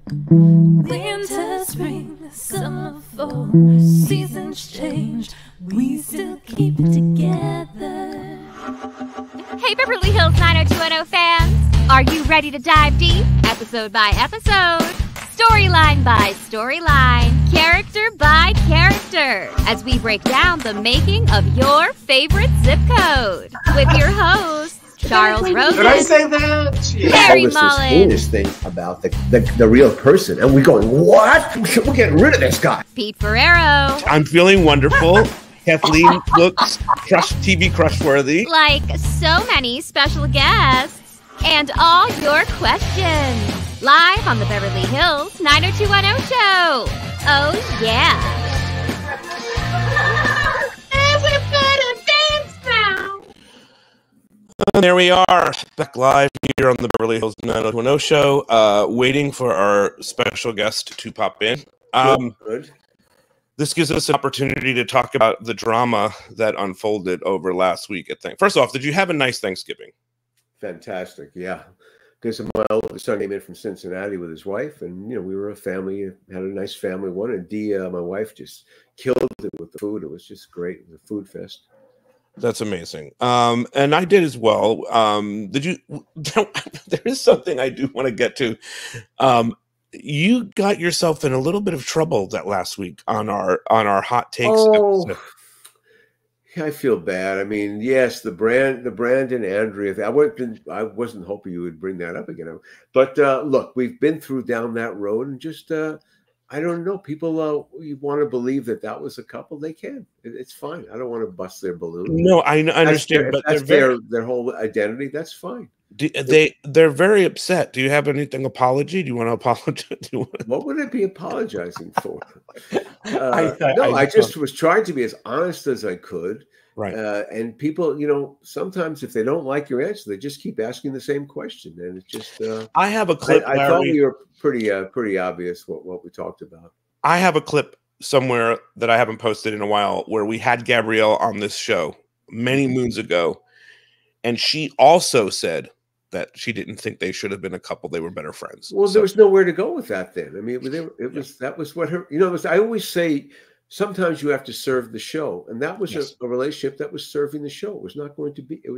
Winter, spring, summer, fall, seasons change, we still keep it together. Hey Beverly Hills 90210 fans, are you ready to dive deep, episode by episode, storyline by storyline, character by character, as we break down the making of your favorite zip code, with your hosts, Charles Rosen. Did I say that? Harry This Mullen. heinous thing about the real person, and we're going, what? We're getting rid of this guy. Pete Ferrero. I'm feeling wonderful. Kathleen looks TV crush-worthy. Like so many special guests. And all your questions. Live on the Beverly Hills 90210 show. Oh, yeah. And there we are, back live here on the Beverly Hills 90210 show, waiting for our special guest to pop in. Good. This gives us an opportunity to talk about the drama that unfolded over last week at Thanksgiving. First off, did you have a nice Thanksgiving? Fantastic, yeah. Because my oldest son came in from Cincinnati with his wife, and we were a family, had a nice family one, and Dee, my wife, just killed it with the food. It was just great. It was a food fest. That's amazing. And I did as well. Did you? There is something I do want to get to. You got yourself in a little bit of trouble that last week on our hot takes. Oh, I feel bad. I mean, yes, the Brandon Andrea thing. I wasn't hoping you would bring that up again. But look, we've been down that road, and just I don't know. People, you want to believe that was a couple. They can. It's fine. I don't want to bust their balloon. No, I understand, but that's their whole identity. That's fine. They're very upset. Do you have anything apology? Do you want to apologize? What would I be apologizing for? I just was trying to be as honest as I could. Right. And people, sometimes if they don't like your answer, they just keep asking the same question, and it's just. I have a clip. I thought we were pretty obvious what we talked about. I have a clip somewhere that I haven't posted in a while where we had Gabrielle on this show many moons ago, and she also said that she didn't think they should have been a couple. They were better friends. Well, there was nowhere to go with that then. I mean, that was what her. I always say. Sometimes you have to serve the show, and that was a relationship that was serving the show. It was not going to be. It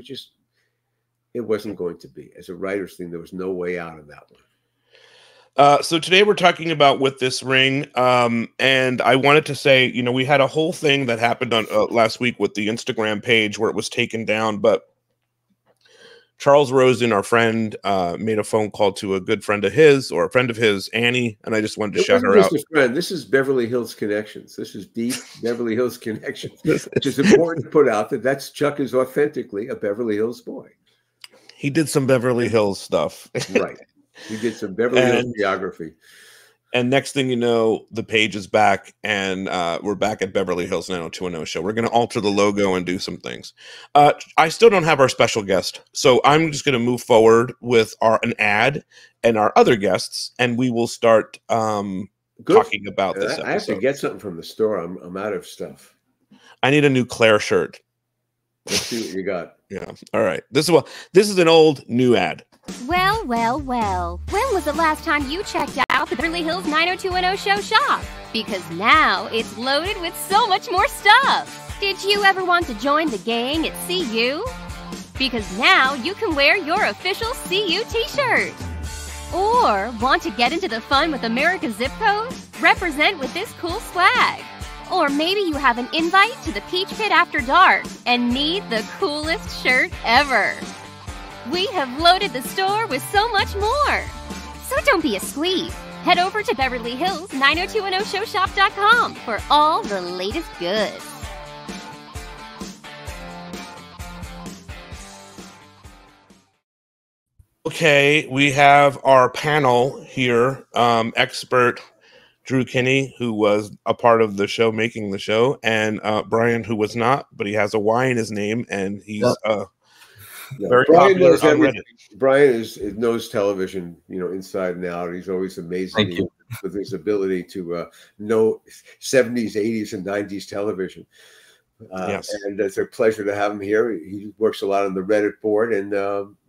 wasn't going to be. As a writer's thing, there was no way out of that one. So today we're talking about With This Ring, and I wanted to say, we had a whole thing that happened on last week with the Instagram page where it was taken down, but Charles Rosen, our friend, made a phone call to a good friend of his, or a friend of his, Annie, and I just wanted to shout her out. Friend. This is Beverly Hills Connections. This is deep Beverly Hills Connections, which is important to put out that's Chuck is authentically a Beverly Hills boy. He did some Beverly Hills stuff. Right. He did some Beverly Hills geography. And next thing you know, the page is back, and we're back at Beverly Hills 90210 show. We're going to alter the logo and do some things. I still don't have our special guest, so I'm just going to move forward with an ad and our other guests, and we will start talking about this episode. I have to get something from the store. I'm out of stuff. I need a new Claire shirt. Let's see what you got. Yeah. All right. This is an old new ad. Well. When was the last time you checked out the Beverly Hills 90210 show shop? Because now it's loaded with so much more stuff. Did you ever want to join the gang at CU? Because now you can wear your official CU t-shirt. Or want to get into the fun with America's zip code? Represent with this cool swag. Or maybe you have an invite to the Peach Pit after dark and need the coolest shirt ever. We have loaded the store with so much more. So don't be a squeeze. Head over to Beverly Hills 90210showshop.com for all the latest goods. Okay, we have our panel here, expert Drew Kinney, who was a part of the show, making the show, and Bryan, who was not, but he has a Y in his name, and he's very popular on Reddit. Bryan knows television, inside and out. He's always amazed me with his ability to know 70s, 80s, and 90s television. Yes. And it's a pleasure to have him here. He works a lot on the Reddit board, and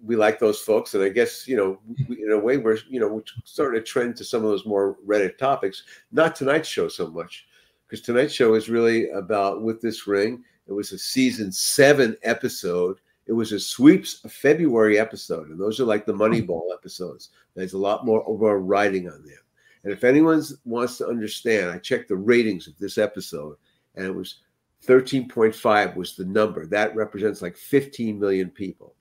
we like those folks. And I guess, you know, in a way, we're starting to trend to some of those more Reddit topics. Not tonight's show so much, because tonight's show is really about With This Ring. It was a season 7 episode. It was a sweeps February episode, and those are like the Moneyball episodes. There's a lot more writing on them. And if anyone wants to understand, I checked the ratings of this episode, and it was 13.5 was the number. That represents like 15 million people.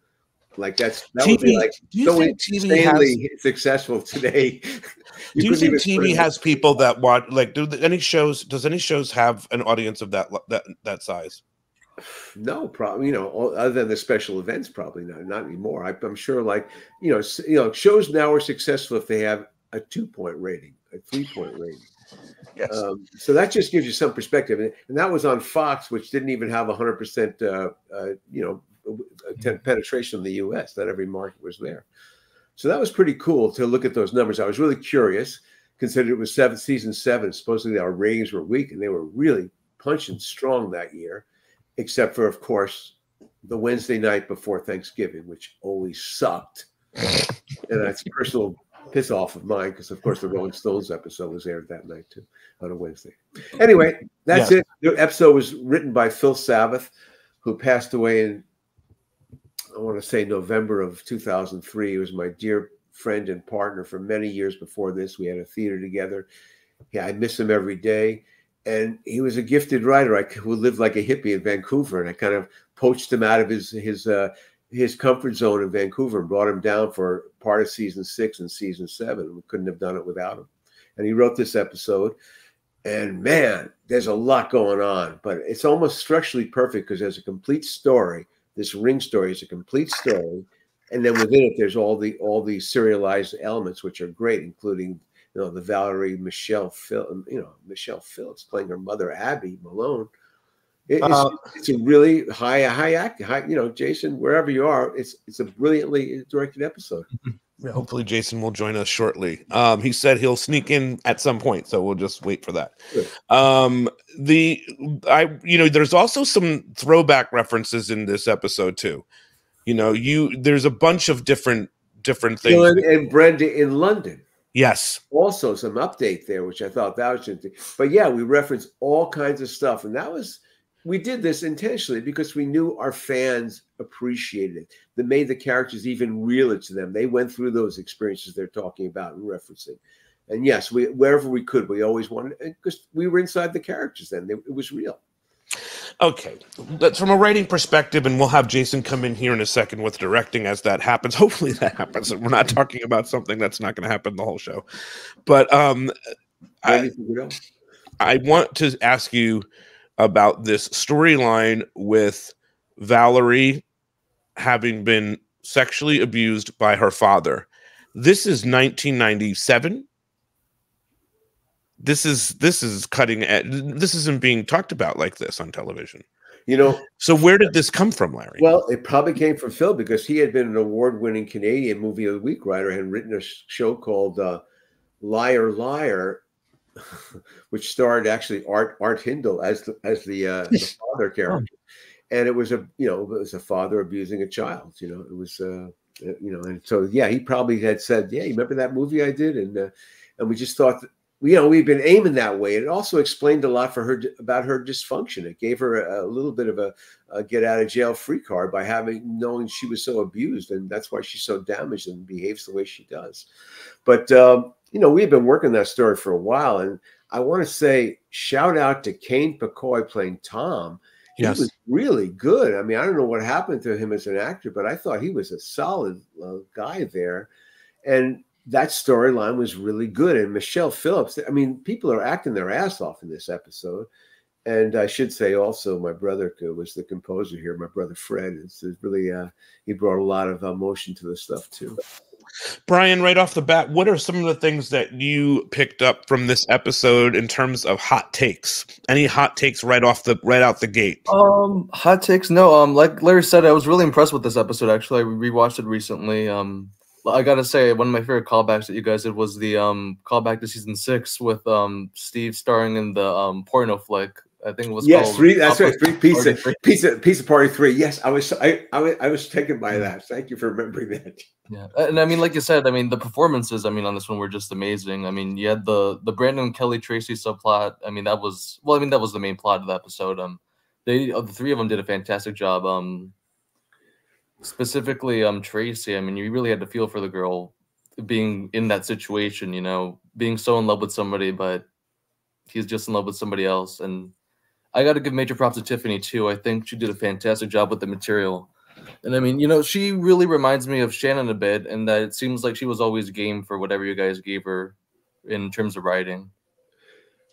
Like that would be like so insanely successful today. Do you think TV has people that watch? Like, does any shows have an audience of that size? No, probably, you know, other than the special events, probably not anymore. I'm sure, like, shows now are successful if they have a 2-point rating, a 3-point rating. Yes. So that just gives you some perspective, and that was on Fox, which didn't even have 100%, penetration in the U.S. Not every market was there, so that was pretty cool to look at those numbers. I was really curious, considering it was season 7. Supposedly our ratings were weak, and they were really punching strong that year, except for, of course, the Wednesday night before Thanksgiving, which always sucked, and that's personal piss off of mine, because of course the Rolling Stones episode was aired that night too, on a Wednesday. Anyway, that's it. The episode was written by Phil Savith, who passed away in, I want to say, November of 2003. He was my dear friend and partner for many years before this. We had a theater together. Yeah, I miss him every day. And he was a gifted writer who lived like a hippie in Vancouver, and I kind of poached him out of his comfort zone in Vancouver and brought him down for part of season 6 and season 7. We couldn't have done it without him. And he wrote this episode, and man, there's a lot going on, but it's almost structurally perfect because there's a complete story. This Ring story is a complete story. And then within it, there's all the serialized elements, which are great, including, the Valerie Michelle Phillips playing her mother, Abby Malone. It's a really high act. Jason, wherever you are, it's a brilliantly directed episode. Hopefully Jason will join us shortly. He said he'll sneak in at some point, so we'll just wait for that. Good. There's also some throwback references in this episode too. There's a bunch of different things. Dylan and Brenda in London. Yes. Also some update there, which I thought that was interesting. But yeah, we referenced all kinds of stuff, and we did this intentionally because we knew our fans appreciated it. That made the characters even realer to them. They went through those experiences they're talking about and referencing. And yes, wherever we could, we always wanted, because we were inside the characters then. It was real. Okay, that's from a writing perspective, and we'll have Jason come in here in a second with directing as that happens. Hopefully that happens. We're not talking about something that's not going to happen the whole show. But I want to ask you about this storyline with Valerie having been sexually abused by her father. This is 1997. This is cutting edge. This isn't being talked about like this on television. So where did this come from, Larry? Well, it probably came from Phil, because he had been an award-winning Canadian Movie of the Week writer and written a show called Liar Liar, which starred actually Art Hindle as the father character, and it was a father abusing a child. It was and so he probably had said, you remember that movie I did, and we just thought that, we've been aiming that way. It also explained a lot for her about her dysfunction. It gave her a little bit of a get out of jail free card by knowing she was so abused, and that's why she's so damaged and behaves the way she does. But we've been working that story for a while, and I want to say shout out to Kane Pacoy playing Tom. He was really good. I mean, I don't know what happened to him as an actor, but I thought he was a solid guy there, and that storyline was really good. And Michelle Phillips, I mean, people are acting their ass off in this episode. And I should say also, my brother was the composer here. My brother Fred is really, he brought a lot of emotion to the stuff too. Bryan, right off the bat, what are some of the things that you picked up from this episode in terms of hot takes? Any hot takes right out the gate? Hot takes? No. Like Larry said, I was really impressed with this episode. Actually, I rewatched it recently. I gotta say, one of my favorite callbacks that you guys did was the callback to season 6 with Steve starring in the porno flick I think it was Yes, called. three. That's right. Party Three. Pizza Party 3. Yes, I was taken by that. Thank you for remembering that. Yeah, and I mean, like you said, I mean, the performances, I mean, on this one were just amazing. I mean, you had the Brandon Kelly Tracy subplot. I mean, that was the main plot of the episode. The three of them did a fantastic job. Specifically, Tracy. I mean, you really had to feel for the girl being in that situation. You know, being so in love with somebody, but he's just in love with somebody else. And I got to give major props to Tiffany too. I think she did a fantastic job with the material. And I mean, you know, she really reminds me of Shannon a bit, and that it seems like she was always game for whatever you guys gave her in terms of writing.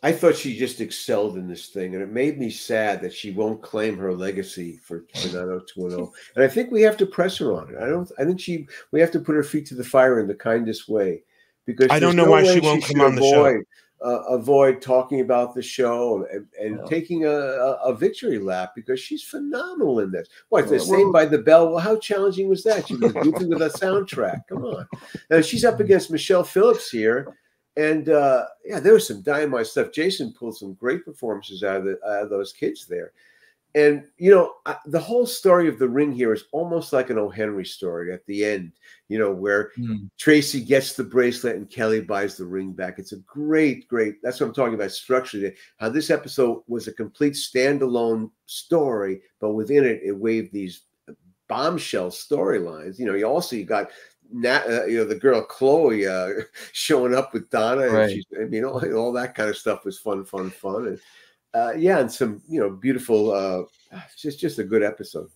I thought she just excelled in this thing, and it made me sad that she won't claim her legacy for 90210. And I think we have to press her on it. I think we have to put her feet to the fire in the kindest way, because I don't know why she won't come on the show. Avoid talking about the show and taking a victory lap, because she's phenomenal in this. What, the Saved by the Bell? Well, how challenging was that? She was goofing with a soundtrack. Come on. Now she's up against Michelle Phillips here. And yeah, there was some dynamite stuff. Jason pulled some great performances out of those kids there. And, you know, the whole story of the ring here is almost like an O. Henry story at the end, you know, where Tracy gets the bracelet and Kelly buys the ring back. It's a great, that's what I'm talking about structurally. How this episode was a complete standalone story, but within it, it waved these bombshell storylines. You know, you got the girl Chloe showing up with Donna, right. And all that kind of stuff was fun. And yeah, and some beautiful. Just a good episode.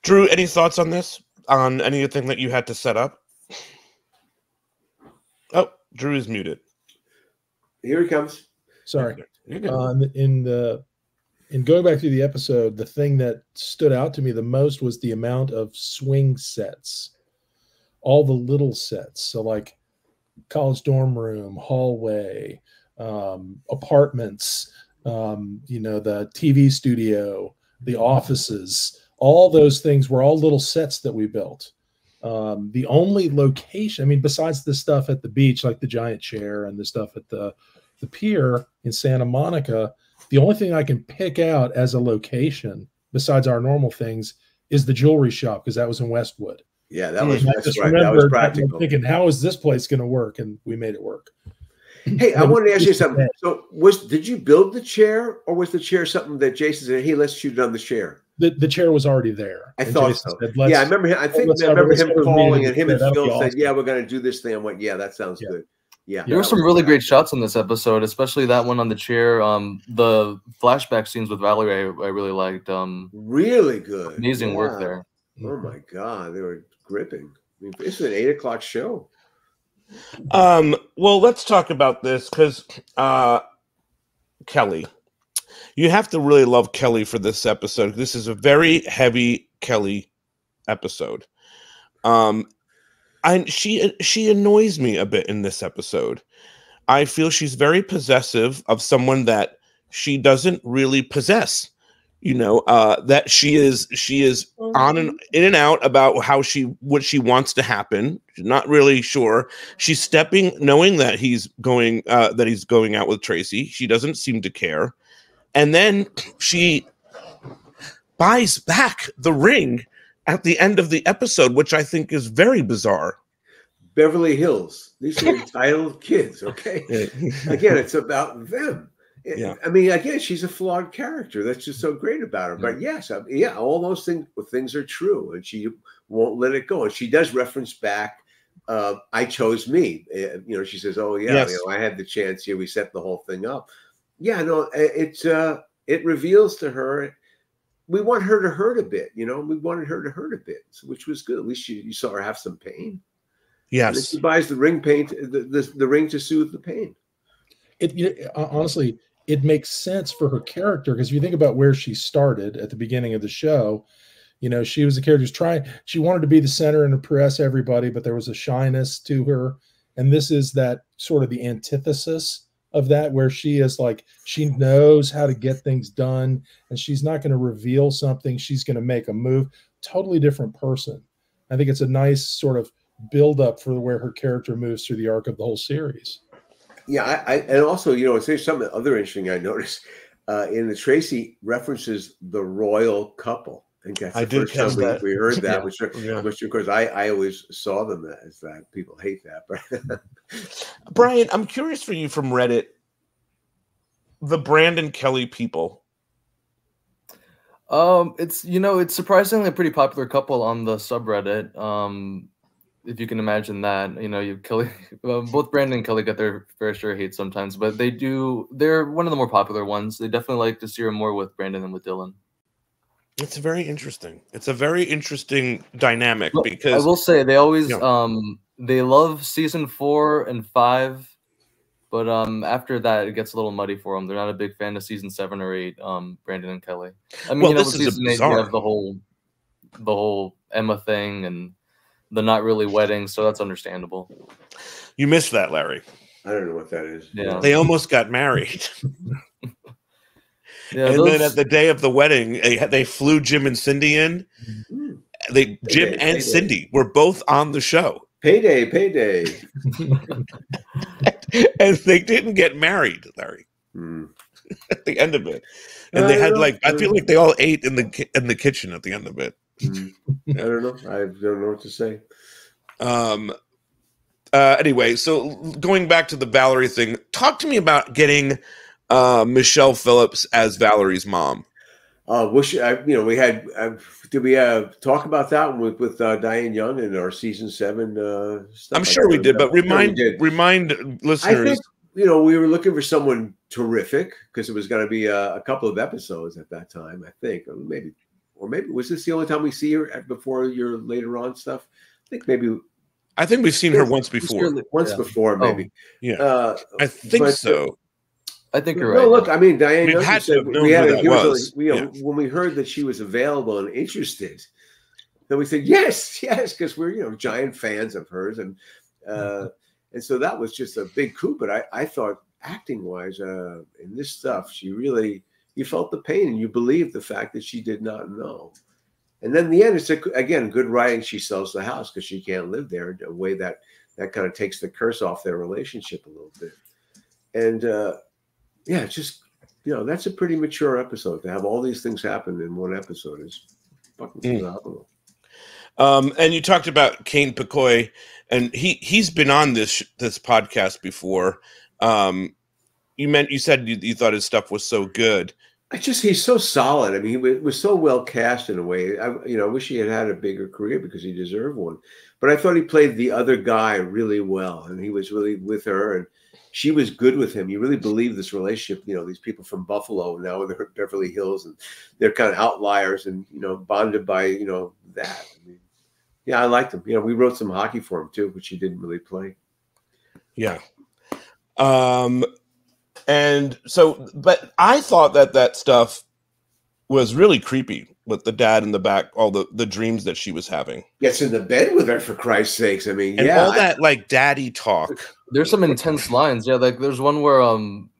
Drew, any thoughts on this? On anything that you had to set up? Oh, Drew is muted. Here he comes. Sorry. In going back through the episode, the thing that stood out to me the most was the amount of swing sets. All the little sets, so like college dorm room, hallway, apartments, the TV studio, the offices, all those things were all little sets that we built. The only location, I mean, besides the stuff at the beach, like the giant chair and the stuff at the pier in Santa Monica, the only thing I can pick out as a location besides our normal things is the jewelry shop, because that was in Westwood. Yeah, that was That was practical. Thinking, how is this place going to work? And we made it work. Hey, I wanted to ask you something. So, did you build the chair, or was the chair something that Jason said, "Hey, let's shoot it on the chair"? The chair was already there. I thought so. Yeah, I remember him. I remember him calling, and him and Phil said, "Yeah, we're going to do this thing." I went, "Yeah, that sounds good." Yeah, there were some really great shots in this episode, especially that one on the chair. The flashback scenes with Valerie, I really liked. Really good, amazing work there. Oh my God, they were gripping. I mean, it's an 8 o'clock show. Well, let's talk about this, because Kelly, you have to really love Kelly for this episode. This is a very heavy Kelly episode. She annoys me a bit in this episode. I feel she's very possessive of someone that she doesn't really possess. That she is on and in and out about what she wants to happen. She's not really sure. She's stepping, knowing that he's going out with Tracy. She doesn't seem to care, and then she buys back the ring at the end of the episode, which I think is very bizarre. Beverly Hills. These are entitled kids. Okay, again, it's about them. Yeah. I mean, again, she's a flawed character. That's just so great about her. But yes, all those things are true, and she won't let it go. And she does reference back, "I chose me." She says, "Oh yeah, yes. I had the chance here. We set the whole thing up." Yeah, no, it reveals to her. We want her to hurt a bit. We wanted her to hurt a bit, which was good. At least you saw her have some pain. Yes, she buys the ring the ring to soothe the pain. Honestly, it makes sense for her character, because if you think about where she started at the beginning of the show, she was a character she wanted to be the center and impress everybody, but there was a shyness to her. And this is that sort of the antithesis of that, where she is like, she knows how to get things done, and she's not going to reveal something. She's going to make a move. Totally different person. I think it's a nice sort of build up for where her character moves through the arc of the whole series. Yeah, and also, it's some other interesting I noticed. in the Tracy references the royal couple. I think that's the first time we heard that, which of course I always saw them as that. People hate that, but Brian, I'm curious for you from Reddit, the Brandon Kelly people. It's it's surprisingly a pretty popular couple on the subreddit. If you can imagine that, you Kelly, both Brandon and Kelly get their fair share of hate sometimes, but they're one of the more popular ones. They definitely like to see her more with Brandon than with Dylan. It's very interesting. It's a very interesting dynamic because I will say they always they love season 4 and 5, but after that it gets a little muddy for them. They're not a big fan of season 7 or 8. Brandon and Kelly. I mean, this with is season 8 you have the whole Emma thing and the not really wedding, so that's understandable. You missed that, Larry. I don't know what that is. Yeah, they almost got married. And then at the day of the wedding, they flew Jim and Cindy in. Jim and Cindy were both on the show. Payday. And they didn't get married, Larry. At the end of it, and they had I feel like they all ate in the kitchen at the end of it. I don't know. I don't know what to say. Anyway, so going back to the Valerie thing, talk to me about getting Michelle Phillips as Valerie's mom. We had. Did we talk about that with Diane Young in our season 7 stuff? I'm sure we did, but remind listeners. I think we were looking for someone terrific because it was going to be a couple of episodes at that time. I think, or maybe was this the only time we see her before your later on stuff? I think we've seen her once before. Before, maybe. I think so. I think you're right. No, look, I mean, Diane, when we heard that she was available and interested, then we said yes, because we're giant fans of hers, and so that was just a big coup. But I thought acting wise, in this stuff, you felt the pain and you believed the fact that she did not know. And then in the end, it's again good writing. She sells the house because she can't live there in a way that kind of takes the curse off their relationship a little bit. And just that's a pretty mature episode to have all these things happen in one episode is fucking phenomenal. And you talked about Kane Picoy, and he's been on this podcast before. You said you thought his stuff was so good. He's so solid. I mean, he was so well cast in a way. I wish he had a bigger career because he deserved one. But I thought he played the other guy really well, and he was really with her, and she was good with him. You really believe this relationship. These people from Buffalo now they're at Beverly Hills, and they're kind of outliers, and bonded by that. I mean, I liked him. We wrote some hockey for him too, which he didn't really play. Yeah. And so, but I thought that stuff was really creepy with the dad in the back, all the dreams that she was having. Gets in the bed with her, for Christ's sakes. I mean, and all that daddy talk. There's some intense lines. Yeah, like there's one where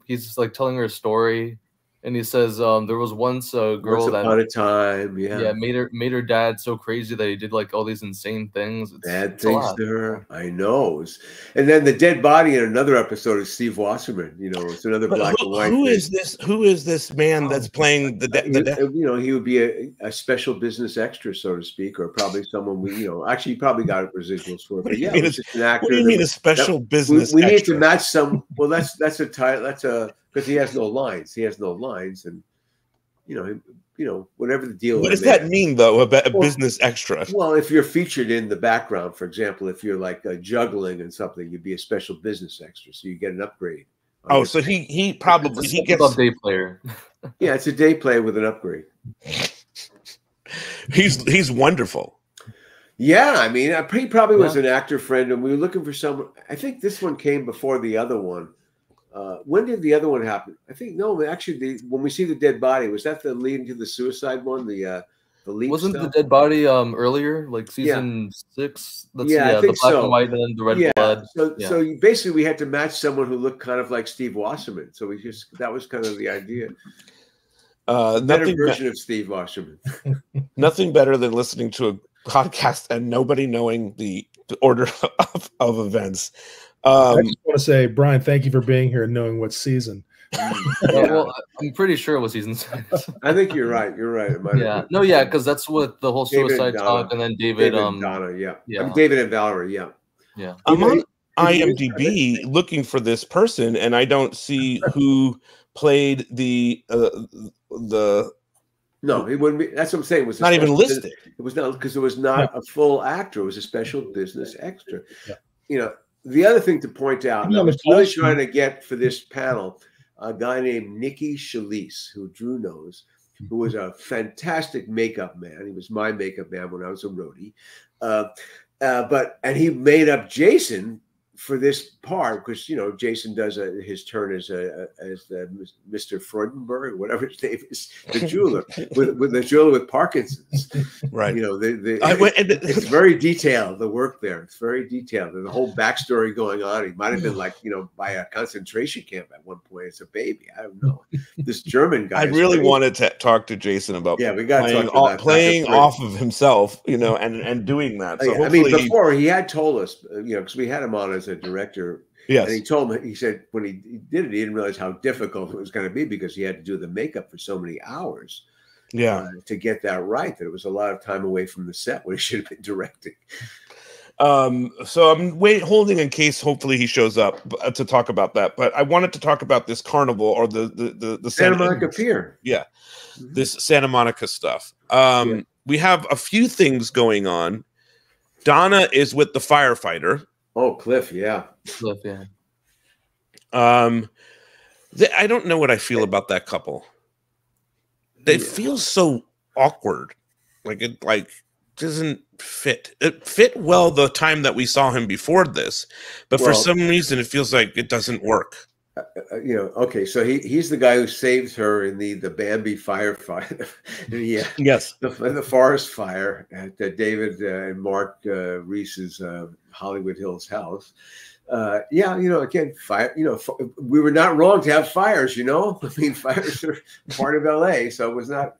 he's like telling her a story, and he says there was once a girl once upon a time, made her dad so crazy that he did like all these insane things. Bad things to her. I know. And then the dead body in another episode is Steve Wasserman. It's another black and white. Who is this? Who is this man that's playing the dead? He would be a special business extra, so to speak, or probably someone actually he probably got residuals for it. But yeah, it's just an actor. What do you mean a special business? We need to match some. Well, that's a title. That's a. Because he has no lines. And whatever the deal. What does that mean, though? A business extra? Well, if you're featured in the background, for example, if you're like juggling and something, you'd be a special business extra, so you get an upgrade. Oh, so he probably gets a day player. Yeah, it's a day player with an upgrade. He's wonderful. Yeah, I mean, he probably was an actor friend, and we were looking for someone. I think this one came before the other one. When did the other one happen? I think actually, when we see the dead body, was that the leading to the suicide one? The leap wasn't stuff? the dead body earlier, like season 6? I think the black and white and then the red blood. So basically, we had to match someone who looked kind of like Steve Wasserman. So that was kind of the idea. Better version of Steve Wasserman. Nothing better than listening to a podcast and nobody knowing the order of events. I just want to say, Brian, thank you for being here and knowing what season. Well, I'm pretty sure it was season 6. I think you're right. You're right. It might have Yeah. been. No, yeah, because that's what the whole David and suicide Donna. talk, and then David, and Donna, yeah. yeah. I mean, David and Valerie, yeah. Yeah. I'm on It is IMDb looking for this person, and I don't see who played the. No, it wouldn't be. That's what I'm saying. It was a Not even special listed. It was not because it was not a full actor. It was a special business extra. Yeah. You know, the other thing to point out, Yeah, I was the really question- trying to get for this panel a guy named Nicky Schalise, who Drew knows, who was a fantastic makeup man. He was my makeup man when I was a roadie. And he made up Jason for this part because Jason does his turn as Mr. Freudenberg, whatever his name is, the jeweler with the jeweler with Parkinson's. Right. It's very detailed. The work there, it's very detailed. There's a whole backstory going on. He might have been by a concentration camp at one point as a baby. I don't know. This German guy. I really wanted to talk to Jason about we got playing off of himself, and doing that. So I mean, before he had told us, because we had him on as a director. Yes. And he told me, he said when he did it, he didn't realize how difficult it was going to be because he had to do the makeup for so many hours. Yeah. To get that right, that it was a lot of time away from the set where he should have been directing. So I'm holding in case hopefully he shows up to talk about that. But I wanted to talk about this carnival or the Santa Monica Pier. Yeah. Mm-hmm. This Santa Monica stuff. We have a few things going on. Donna is with the firefighter. Oh, Cliff, yeah. Cliff, yeah. I don't know what I feel about that couple. It feels so awkward. It doesn't fit. It fit well the time that we saw him before this, but for some reason it feels like it doesn't work. Okay, so he's the guy who saves her in the Bambi firefight. Yes, the forest fire at David and Mark Reese's Hollywood Hills house. Again, fire. We were not wrong to have fires. I mean, fires are part of LA, so it was not.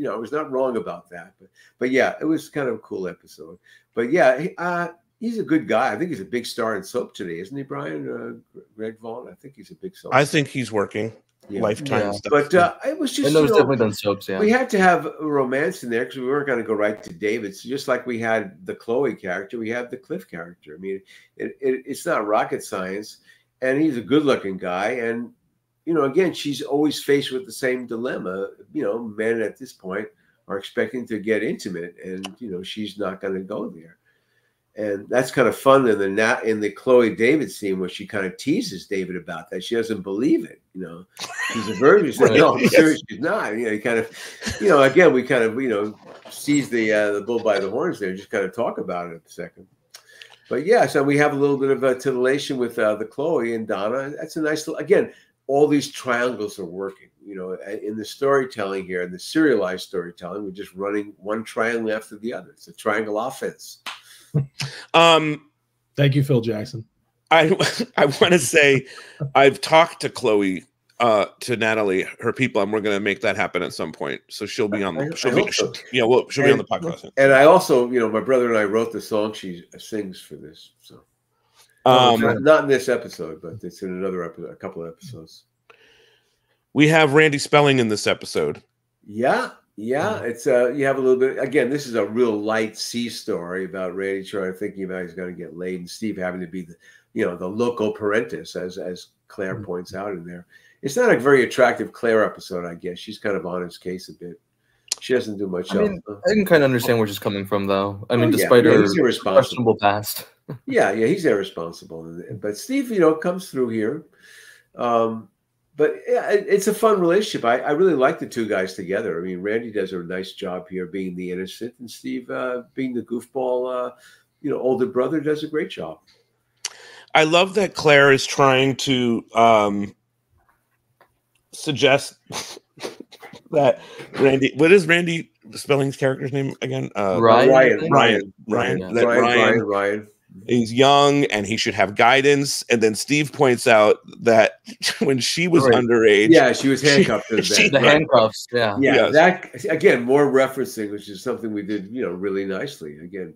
I was not wrong about that. But yeah, it was kind of a cool episode. But yeah, he's a good guy. I think he's a big star in soap today, isn't he, Brian? Greg Vaughn. I think he's a big soap. I think he's working Lifetime stuff. But it was just. I know he's definitely done soaps. Yeah, we had to have a romance in there because we weren't going to go right to David. So just like we had the Chloe character, we have the Cliff character. I mean, it's not rocket science, and he's a good-looking guy. And again, she's always faced with the same dilemma. Men at this point are expecting to get intimate, and she's not going to go there. And that's kind of fun in the Chloe David scene where she kind of teases David about that. She doesn't believe it. She's a virgin. She's like, no, I'm serious. She's not. He kind of, again, we kind of, seize the bull by the horns there, just kind of talk about it a second. But yeah, so we have a little bit of a titillation with the Chloe and Donna. That's a nice little, again, all these triangles are working. In the storytelling here, in the serialized storytelling, we're just running one triangle after the other. It's a triangle offense. Thank you, Phil Jackson. I want to say I've talked to Chloe, to Natalie, her people, and we're going to make that happen at some point. So she'll be on the she'll be on the podcast. And I also, my brother and I wrote the song she sings for this. So not in this episode, but it's in another episode, a couple of episodes. We have Randy Spelling in this episode. Yeah. It's you have a little bit. Again, this is a real light sea story about Randy thinking about he's going to get laid, and Steve having to be the loco parentis, as Claire points out in there. It's not a very attractive Claire episode, I guess. She's kind of on his case a bit. She doesn't do much else. I can kind of understand where she's coming from, though. I mean, despite her questionable past. Yeah, he's irresponsible. But Steve, comes through here. But yeah, it's a fun relationship. I really like the two guys together. I mean, Randy does a nice job here being the innocent, and Steve being the goofball, older brother, does a great job. I love that Claire is trying to suggest that Randy. What is Randy Spelling's character's name again? Ryan. He's young and he should have guidance. And then Steve points out that when she was underage, she was handcuffed to the bed. The handcuffs, That again, more referencing, which is something we did, really nicely. Again,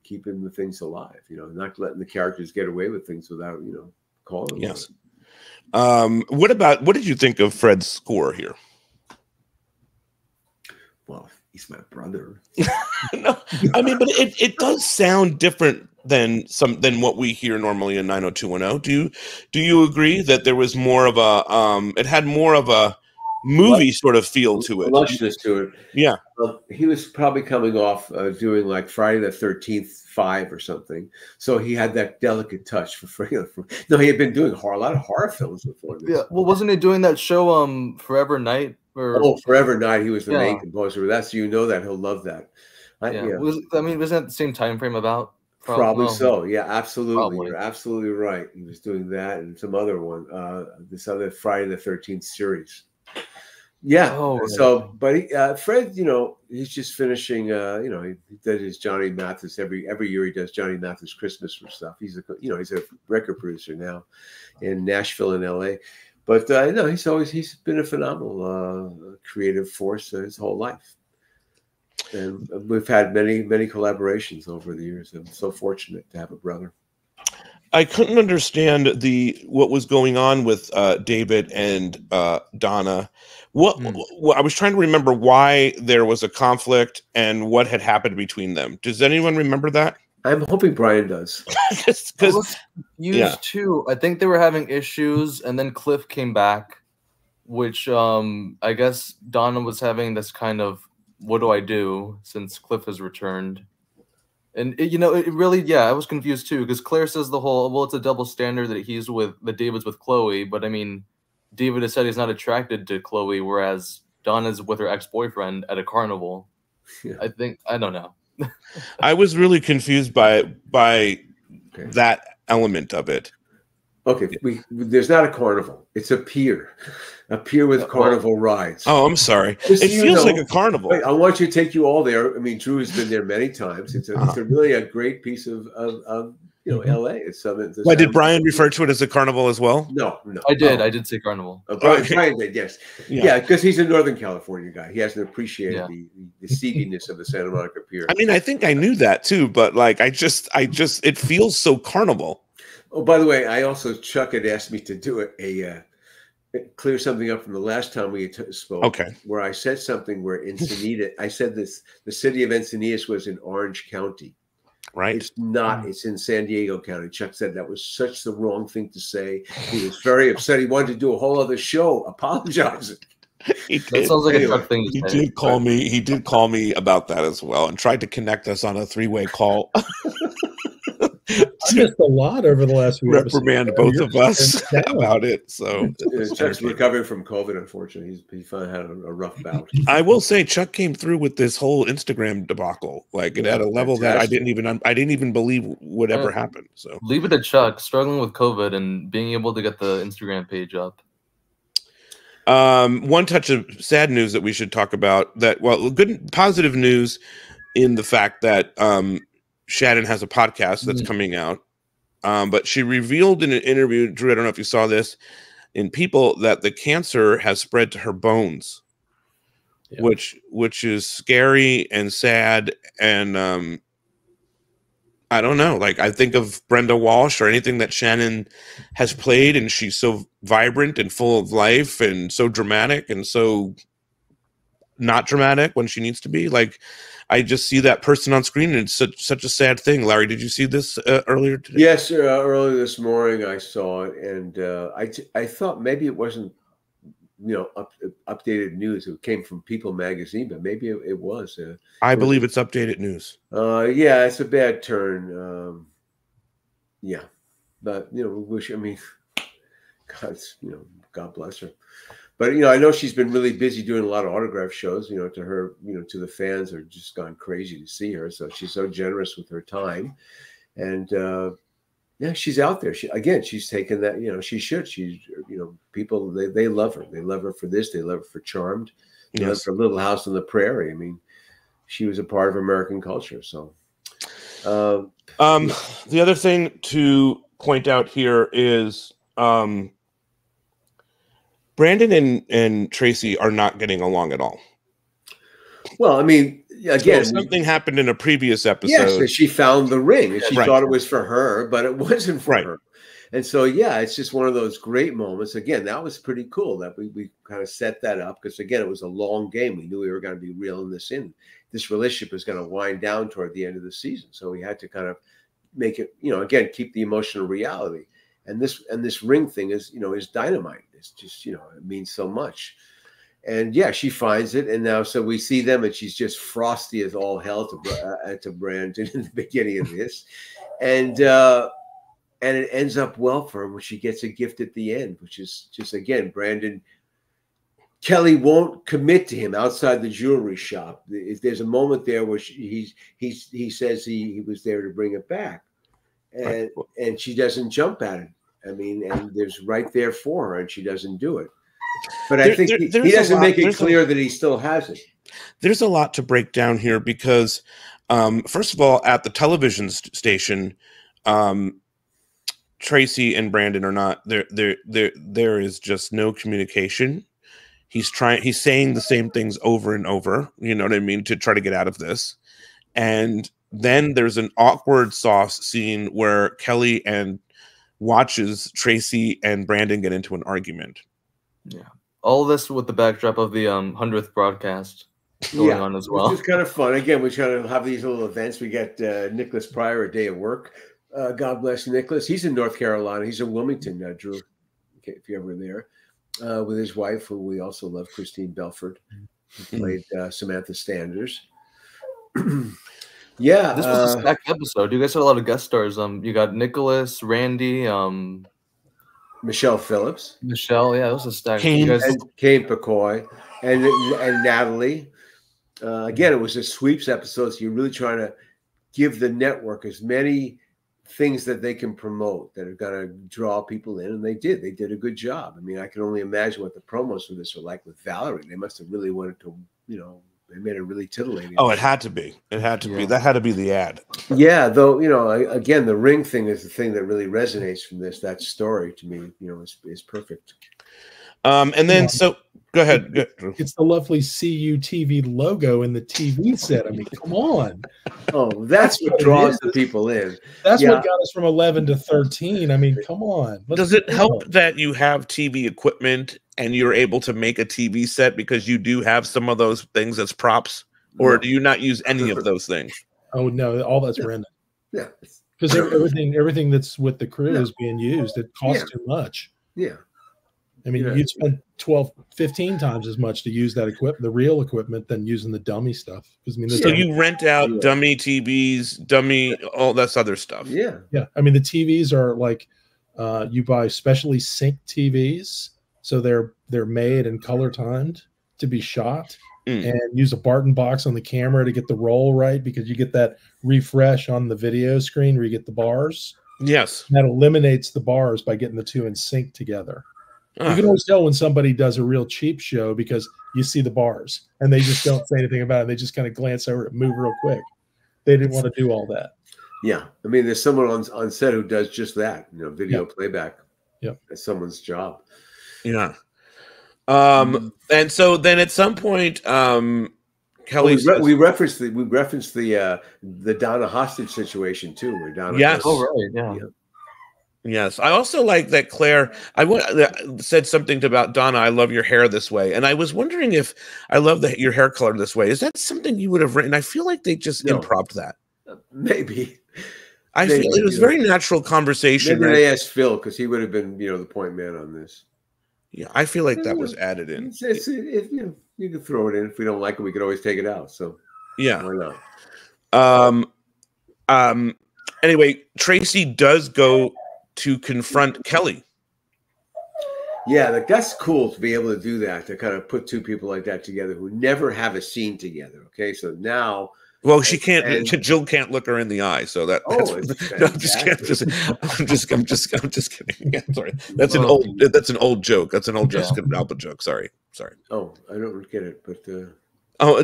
keeping the things alive, not letting the characters get away with things without, calling them. Yes. What did you think of Fred's score here? Well, he's my brother. No, I mean, but it does sound different than what we hear normally in 90210. Do you agree that there was more of a it had more of a movie sort of feel to it? Lushness to it. Yeah. He was probably coming off doing like Friday the 13th 5 or something, so he had that delicate touch for no, he had been doing a lot of horror films before this. Yeah, well, wasn't he doing that show Forever Night? Forever Night. He was the main composer. That's that he'll love that. Wasn't that the same time frame about? Probably so. Yeah, absolutely. Probably. You're absolutely right. He was doing that and some other one. This other Friday the 13th series. Yeah. So, but Fred, he's just finishing. He did his Johnny Mathis every year. He does Johnny Mathis Christmas stuff. He's a record producer now in Nashville and L.A. But no, he's been a phenomenal creative force his whole life, and we've had many collaborations over the years. I'm so fortunate to have a brother. I couldn't understand what was going on with David and Donna. I was trying to remember why there was a conflict and what had happened between them. Does anyone remember that? I'm hoping Brian does. Because too. I think they were having issues, and then Cliff came back, which I guess Donna was having this kind of what do I do since Cliff has returned. And it really, I was confused too, because Claire says the whole, well, it's a double standard that David's with Chloe, but I mean, David has said he's not attracted to Chloe, whereas Donna's with her ex-boyfriend at a carnival. Yeah. I don't know. I was really confused by that element of it. Okay, there's not a carnival. It's a pier with carnival rides. Oh, I'm sorry. It feels like a carnival. I want you to take you all there. I mean, Drew has been there many times. It's really a great piece of LA. It's something. Why did Brian refer to it as a carnival as well? No. I did say carnival. Brian did, yes. Yeah, because he's a Northern California guy. He hasn't appreciated the seediness of the Santa Monica Pier. I mean, I think I knew that too, but like, it feels so carnival. Oh, by the way, Chuck had asked me to do clear something up from the last time we spoke. Okay. Where I said something where Encinitas, I said the city of Encinitas was in Orange County. Right. It's not. It's in San Diego County. Chuck said that was such the wrong thing to say. He was very upset. He wanted to do a whole other show apologizing. That sounds like a Chuck thing to say. He did call me about that as well and tried to connect us on a 3-way call. I missed a lot over the last week. Reprimand both of us about it. So Chuck's recovering from COVID. Unfortunately, he finally had a rough bout. I will say Chuck came through with this whole Instagram debacle. Like it at a level that I didn't even believe would ever happen. So leave it to Chuck struggling with COVID and being able to get the Instagram page up. One touch of sad news that we should talk about. Good positive news in the fact that Shannon has a podcast that's coming out. But she revealed in an interview, Drew, I don't know if you saw this, in People, that the cancer has spread to her bones, which is scary and sad. And I don't know, like I think of Brenda Walsh or anything that Shannon has played, and she's so vibrant and full of life and so dramatic and so not dramatic when she needs to be. Like, I just see that person on screen, and it's such a sad thing. Larry, did you see this earlier today? Yes, earlier this morning I saw it, and I thought maybe it wasn't, updated news. It came from People magazine, but maybe it was. I believe it's updated news. Yeah, it's a bad turn. But God bless her. But I know she's been really busy doing a lot of autograph shows. To her, to the fans are just gone crazy to see her. So she's so generous with her time, and she's out there. She's taken that. She should. She's people they love her. They love her for this. They love her for Charmed. They love her for Little House on the Prairie. I mean, she was a part of American culture. So, the other thing to point out here is. Brandon and Tracy are not getting along at all. Well, I mean, again, something happened in a previous episode. Yes, she found the ring, and she thought it was for her, but it wasn't for her. And so, yeah, it's just one of those great moments. Again, that was pretty cool that we kind of set that up because, again, it was a long game. We knew we were going to be reeling this in. This relationship was going to wind down toward the end of the season. So we had to kind of make it, again, keep the emotional reality. And this ring thing is, is dynamite. It's just, it means so much. And yeah, she finds it. And now, so we see them and she's just frosty as all hell to Brandon in the beginning of this. And it ends up well for him when she gets a gift at the end, which is just, again, Kelly won't commit to him outside the jewelry shop. There's a moment there where he says he was there to bring it back. And she doesn't jump at it. I mean, and there's right there for her and she doesn't do it. But I think he doesn't make it clear that he still has it. There's a lot to break down here because, first of all, at the television station, Tracy and Brandon are not there. There is just no communication. He's saying the same things over and over, you know what I mean, to try to get out of this. And then there's an awkward sauce scene where Kelly watches Tracy and Brandon get into an argument. Yeah. All this with the backdrop of the 100th broadcast going on as well. Which is kind of fun. Again, we try to have these little events. We get Nicholas Pryor, A Day of Work. God bless Nicholas. He's in North Carolina. He's in Wilmington, Drew, if you're ever there, with his wife, who we also love, Christine Belford, who played Samantha Standers. Yeah. This was a stacked episode. You guys had a lot of guest stars. You got Nicholas, Randy, Michelle Phillips. Michelle, yeah, it was a stacked. Kane McCoy and Natalie. Again, it was a sweeps episode, so you're really trying to give the network as many things that they can promote that are going to draw people in, and they did. They did a good job. I mean, I can only imagine what the promos for this are like with Valerie. They must have really wanted to, they made it really titillate. Oh, it had to be. It had to be. That had to be the ad. Yeah, though, again, the ring thing is the thing that really resonates from this. That story to me, is perfect. And then so go ahead. It's the lovely CUTV logo in the TV set. I mean, come on. Oh, that's what draws the people in. That's what got us from 11 to 13. I mean, come on. Does it help that you have TV equipment and you're able to make a TV set because you do have some of those things as props? Or do you not use any of those things? Oh, no, all that's rented. Yeah. Because everything that's with the crew is being used. It costs too much. Yeah. I mean, you'd spend 12, 15 times as much to use that the real equipment, than using the dummy stuff. Because so you rent out dummy TVs, all that other stuff. Yeah, yeah. I mean, the TVs are like you buy specially synced TVs, so they're made and color timed to be shot, and use a Barton box on the camera to get the roll right, because you get that refresh on the video screen where you get the bars. Yes, that eliminates the bars by getting the two in sync together. You can always tell when somebody does a real cheap show because you see the bars and they just don't say anything about it. They just kind of glance over it, move real quick. They didn't want to do all that. Yeah. I mean, there's someone on set who does just that, video playback. Yeah. That's someone's job. Yeah. And so then at some point, Kelly we referenced the Donna hostage situation too, where Donna Yes, I also like that Claire. Said something about Donna. I love your hair this way, and I was wondering if I love your hair color this way. Is that something you would have written? I feel like they just improv that. Maybe. I feel it was very natural conversation. Maybe they asked Phil because he would have been, the point man on this. Yeah, I feel like that was added in. You can throw it in. If we don't like it, we could always take it out. So yeah, why not? Anyway, Tracy does go to confront Kelly. Yeah, that's cool to be able to do that, to kind of put two people like that together who never have a scene together. Okay, so now, well, she can't. Jill can't look her in the eye, so that's no, I'm just kidding. Yeah, sorry, that's an old joke. That's an old Jessica Alba joke. Sorry. Oh, I don't get it, but.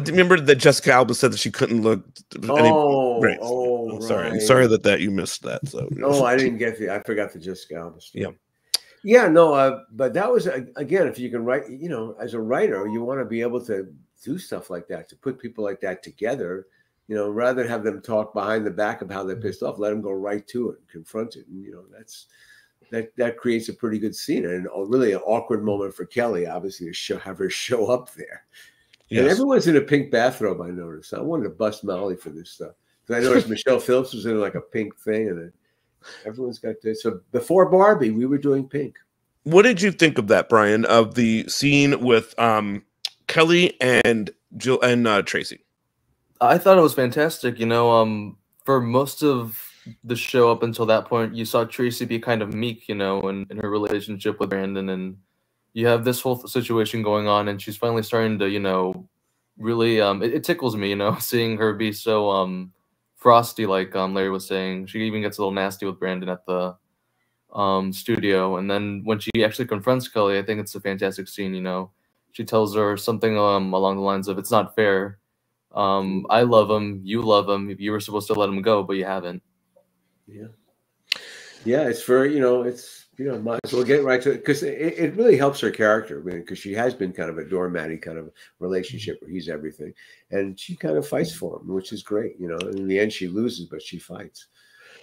Remember that Jessica Alba said that she couldn't look. Right. Sorry. I'm sorry that you missed that. So I didn't get I forgot the Jessica Alba story. Yeah. Yeah, no, but that was again, if you can write, as a writer, you want to be able to do stuff like that, to put people like that together, rather than have them talk behind the back of how they're pissed off. Let them go right to it and confront it, and that creates a pretty good scene and really an awkward moment for Kelly, obviously, to have her show up there. Yes. And everyone's in a pink bathrobe, I noticed. I wanted to bust Molly for this stuff. Because I noticed Michelle Phillips was in like a pink thing, and everyone's got this. So before Barbie, we were doing pink. What did you think of that, Brian, of the scene with Kelly and Jill and Tracy? I thought it was fantastic. You know, for most of the show up until that point, you saw Tracy be kind of meek, you know, in her relationship with Brandon, and you have this whole situation going on, and she's finally starting to, you know, really, it tickles me, you know, seeing her be so frosty, like Larry was saying. She even gets a little nasty with Brandon at the studio, and then when she actually confronts Kelly, I think it's a fantastic scene. You know, she tells her something along the lines of, "It's not fair. I love him, you love him. You were supposed to let him go, but you haven't." Yeah, it's for, you know, it's, you know, might as well get right to it, because it really helps her character, because she has been kind of a doormatty kind of relationship where he's everything, and she kind of fights for him, which is great, you know. And in the end, she loses, but she fights.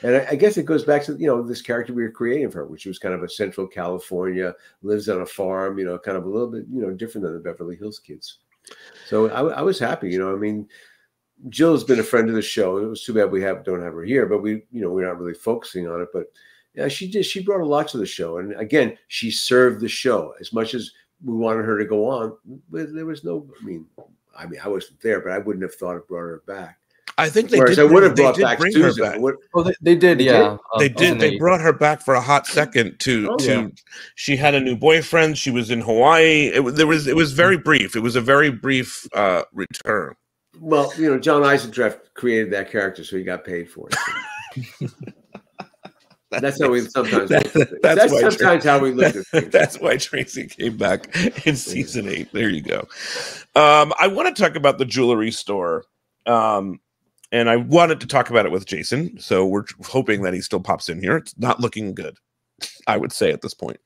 And I guess it goes back to, you know, this character we were creating for her, which was kind of a Central California, lives on a farm, you know, kind of a little bit, you know, different than the Beverly Hills kids. So I was happy, you know. I mean, Jill's been a friend of the show. It was too bad we don't have her here, but you know, we're not really focusing on it. But yeah, she brought a lot to the show, and again, she served the show as much as we wanted her to go on. There was no, I mean, I wasn't there, but I wouldn't have thought of brought her back. I think they Whereas did. I would have brought back bring Susan. her back. Oh, they did, yeah. They did. They brought her back for a hot second to. She had a new boyfriend. She was in Hawaii. It was very brief. It was a very brief return. Well, you know, John Eisendrath created that character, so he got paid for it. That's how we sometimes look at things. That's sometimes how we look at things. That's why Tracy came back in season 8. There you go. I want to talk about the jewelry store. And I wanted to talk about it with Jason, so we're hoping that he still pops in here. It's not looking good, I would say, at this point.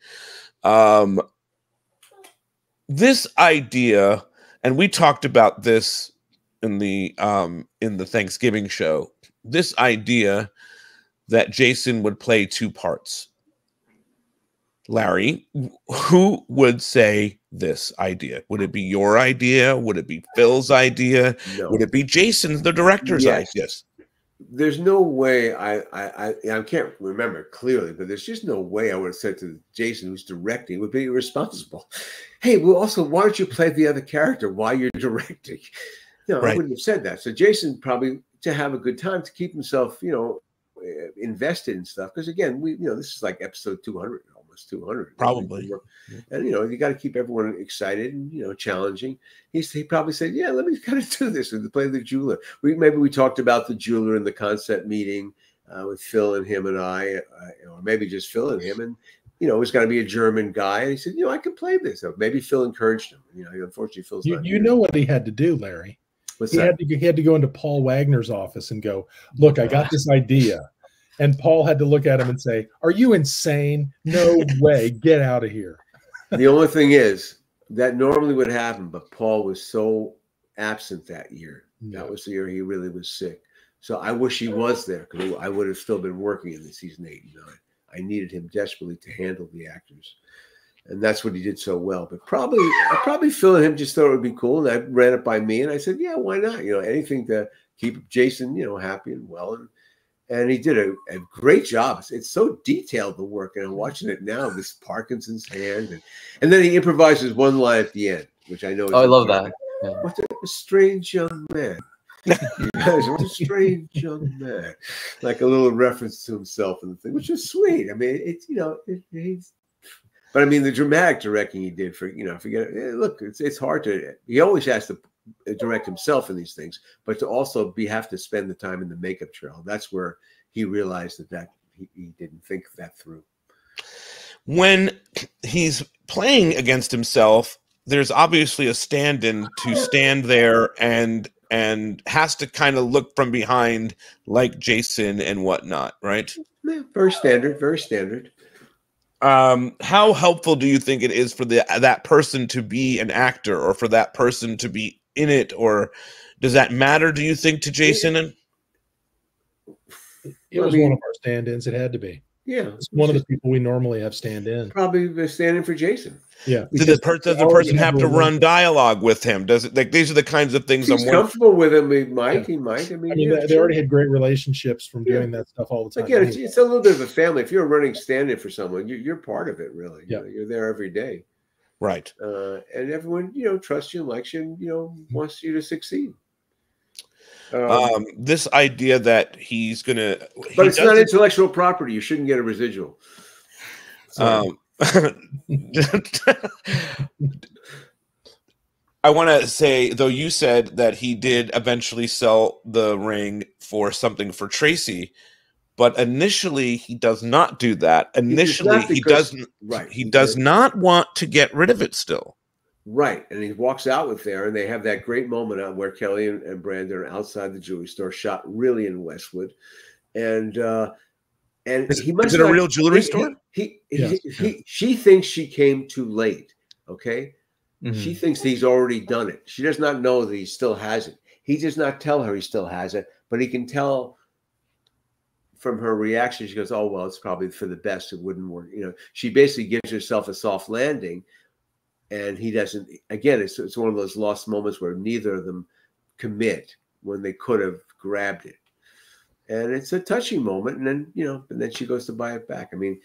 This idea, and we talked about this in the Thanksgiving show, this idea that Jason would play 2 parts. Larry, who would say this idea? Would it be your idea? Would it be Phil's idea? No. Would it be Jason, the director's idea? There's no way I can't remember clearly, but there's just no way I would have said to Jason, who's directing, would be irresponsible. Hey, well, also, why don't you play the other character while you're directing? No, I wouldn't have said that. So Jason probably, to have a good time, to keep himself, you know, invested in stuff, because again, you know, this is like episode 200. 200 probably, and you know, you got to keep everyone excited and, you know, challenging. He probably said, yeah, let me kind of do this and play the jeweler. Maybe we talked about the jeweler in the concept meeting with Phil and him and I, or maybe just Phil and him, and you know, it was going to be a German guy, and he said, you know, I can play this. So maybe Phil encouraged him. You know, unfortunately, Phil's not you know what he had to do, Larry. What's he that? Had to go into Paul Wagner's office and go, look, I got this idea. And Paul had to look at him and say, are you insane? No way. Get out of here. The only thing is that normally would happen, but Paul was so absent that year. That was the year he really was sick. So I wish he was there, because I would have still been working in the season 8 and 9. I needed him desperately to handle the actors. And that's what he did so well. But probably Phil and him just thought it would be cool. And I ran it by me, and I said, yeah, why not? You know, anything to keep Jason, you know, happy and well. And he did a great job. It's so detailed, the work, and I'm watching it now. This Parkinson's hand, and then he improvises one line at the end, which I know. I love that. Yeah. What a strange young man! You guys, what a strange young man! Like a little reference to himself and the thing, which is sweet. I mean, it's, you know, he's. But I mean, the dramatic directing he did for, you know, look, it's hard to. He always has to direct himself in these things, but to also have to spend the time in the makeup trail. That's where he realized that he didn't think that through. When he's playing against himself, there's obviously a stand-in to stand there and has to kind of look from behind like Jason and whatnot, right? Yeah, very standard, very standard. How helpful do you think it is for that person to be an actor, or for that person to be in it, or does that matter, do you think, to Jason? It was one of our stand-ins. It had to be. Yeah, It's one of the people we normally have stand in. Probably standing for Jason. Yeah. Does the person have to run dialogue with him? Does it, like, these are the kinds of things He's I'm wondering. comfortable with him. He might. He might. I mean, they sure. already had great relationships from doing that stuff all the time. Again, it's a little bit of a family. If you're running stand-in for someone, you're part of it, really. Yeah. You're there every day. Right. And everyone, trusts you, likes you, and, wants you to succeed. This idea that he's gonna, but it's not intellectual property. You shouldn't get a residual. I want to say, though, you said that he did eventually sell the ring for something for Tracy, but initially he does not do that. Initially, he doesn't. Right. He does not want to get rid of it still. Right. And he walks out with there, and they have that great moment out where Kelly and Brandon are outside the jewelry store, shot really in Westwood. And he must. Is it a real jewelry store? She thinks she came too late. Okay. Mm-hmm. She thinks he's already done it. She does not know that he still has it. He does not tell her he still has it, but he can tell from her reaction. She goes, "Oh, well, it's probably for the best. It wouldn't work." She basically gives herself a soft landing, and he doesn't. Again, it's one of those lost moments where neither of them commit when they could have grabbed it. And it's a touching moment. And then, and then she goes to buy it back. I mean,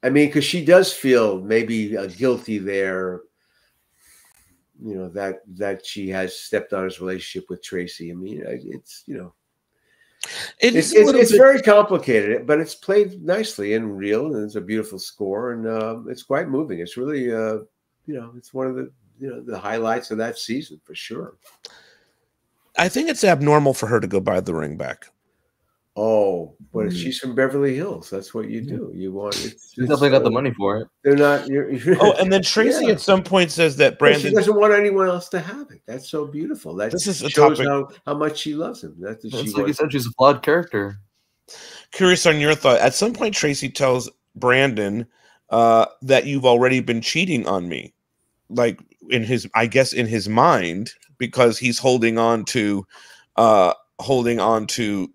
because she does feel maybe guilty there, that she has stepped on his relationship with Tracy. I mean, it's it's very complicated, but it's played nicely and real, and it's a beautiful score, and it's quite moving. It's really, it's one of the highlights of that season for sure. I think it's abnormal for her to go buy the ring back. Oh, but she's from Beverly Hills. That's what you do. You want it. She's definitely got the money for it. They're not. And then Tracy at some point says that Brandon she doesn't want anyone else to have it. That's so beautiful. This is a shows topic. how much she loves him. Like you said, she's a flawed character. Curious on your thought. At some point, Tracy tells Brandon that you've already been cheating on me, like in his mind, because he's holding on to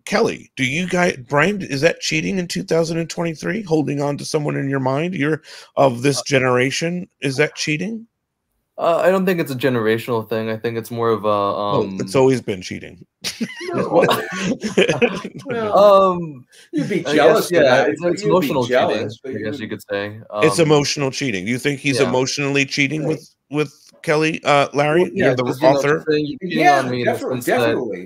Kelly. Do you guys, Brian, is that cheating in 2023? Holding on to someone in your mind? You're of this generation. Is that cheating? I don't think it's a generational thing. I think it's more of a it's always been cheating. Well, you'd be jealous. It's emotional cheating, I guess you could say. It's emotional cheating. Do you think he's emotionally cheating with Kelly, Larry? Well, you're the author.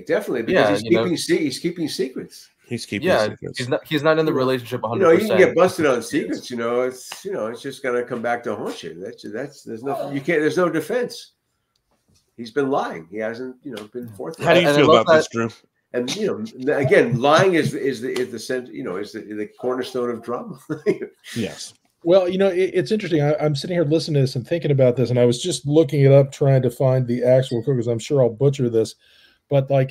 Definitely. Because he's keeping secrets. He's keeping secrets. He's not in the relationship 100%. You can get busted on secrets. It's just gonna come back to haunt you. There's no defense. He's been lying. He hasn't been forthright. How do you feel about this, Drew? And again, lying is the cornerstone of drama. Yes. Well, it's interesting. I'm sitting here listening to this and thinking about this, and I was just looking it up, trying to find the actual quote, because I'm sure I'll butcher this. But I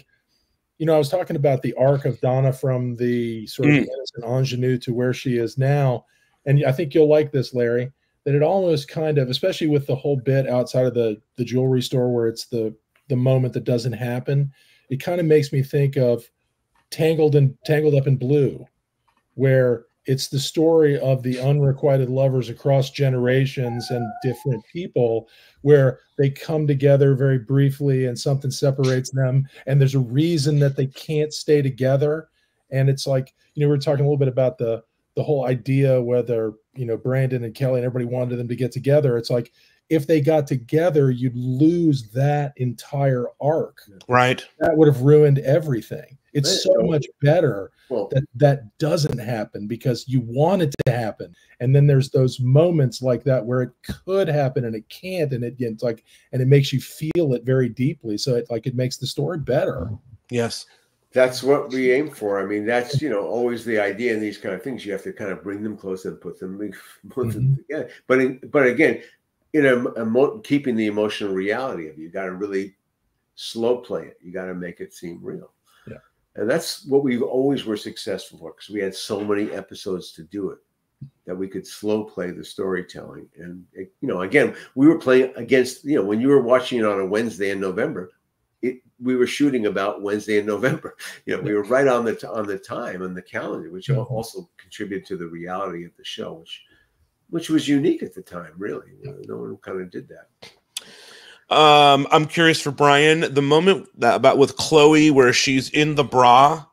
was talking about the arc of Donna from the sort of innocent ingenue to where she is now. And I think you'll like this, Larry, that it almost kind of, especially with the whole bit outside of the jewelry store where it's the moment that doesn't happen, it kind of makes me think of Tangled Up in Blue, where it's the story of the unrequited lovers across generations and different people, where they come together very briefly and something separates them, and there's a reason that they can't stay together. And it's like, we were talking a little bit about the whole idea whether Brandon and Kelly and everybody wanted them to get together. It's like, if they got together, you'd lose that entire arc. Right. That would have ruined everything. It's so much better that doesn't happen, because you want it to happen. And then there's those moments like that where it could happen and it can't, and it makes you feel it very deeply. So it makes the story better. Yes. That's what we aim for. I mean, that's always the idea in these kind of things. You have to kind of bring them close and put them together. But again, keeping the emotional reality of it, you got to really slow play it. You got to make it seem real. Yeah. And that's what we always were successful for, because we had so many episodes to do it, that we could slow play the storytelling. And again, we were playing against, when you were watching it on a Wednesday in November, we were shooting about Wednesday in November. You know, we were right on the time on the calendar, which also contributed to the reality of the show, which was unique at the time. Really, no one kind of did that. I'm curious for Bryan, the moment about with Chloe where she's in the bra.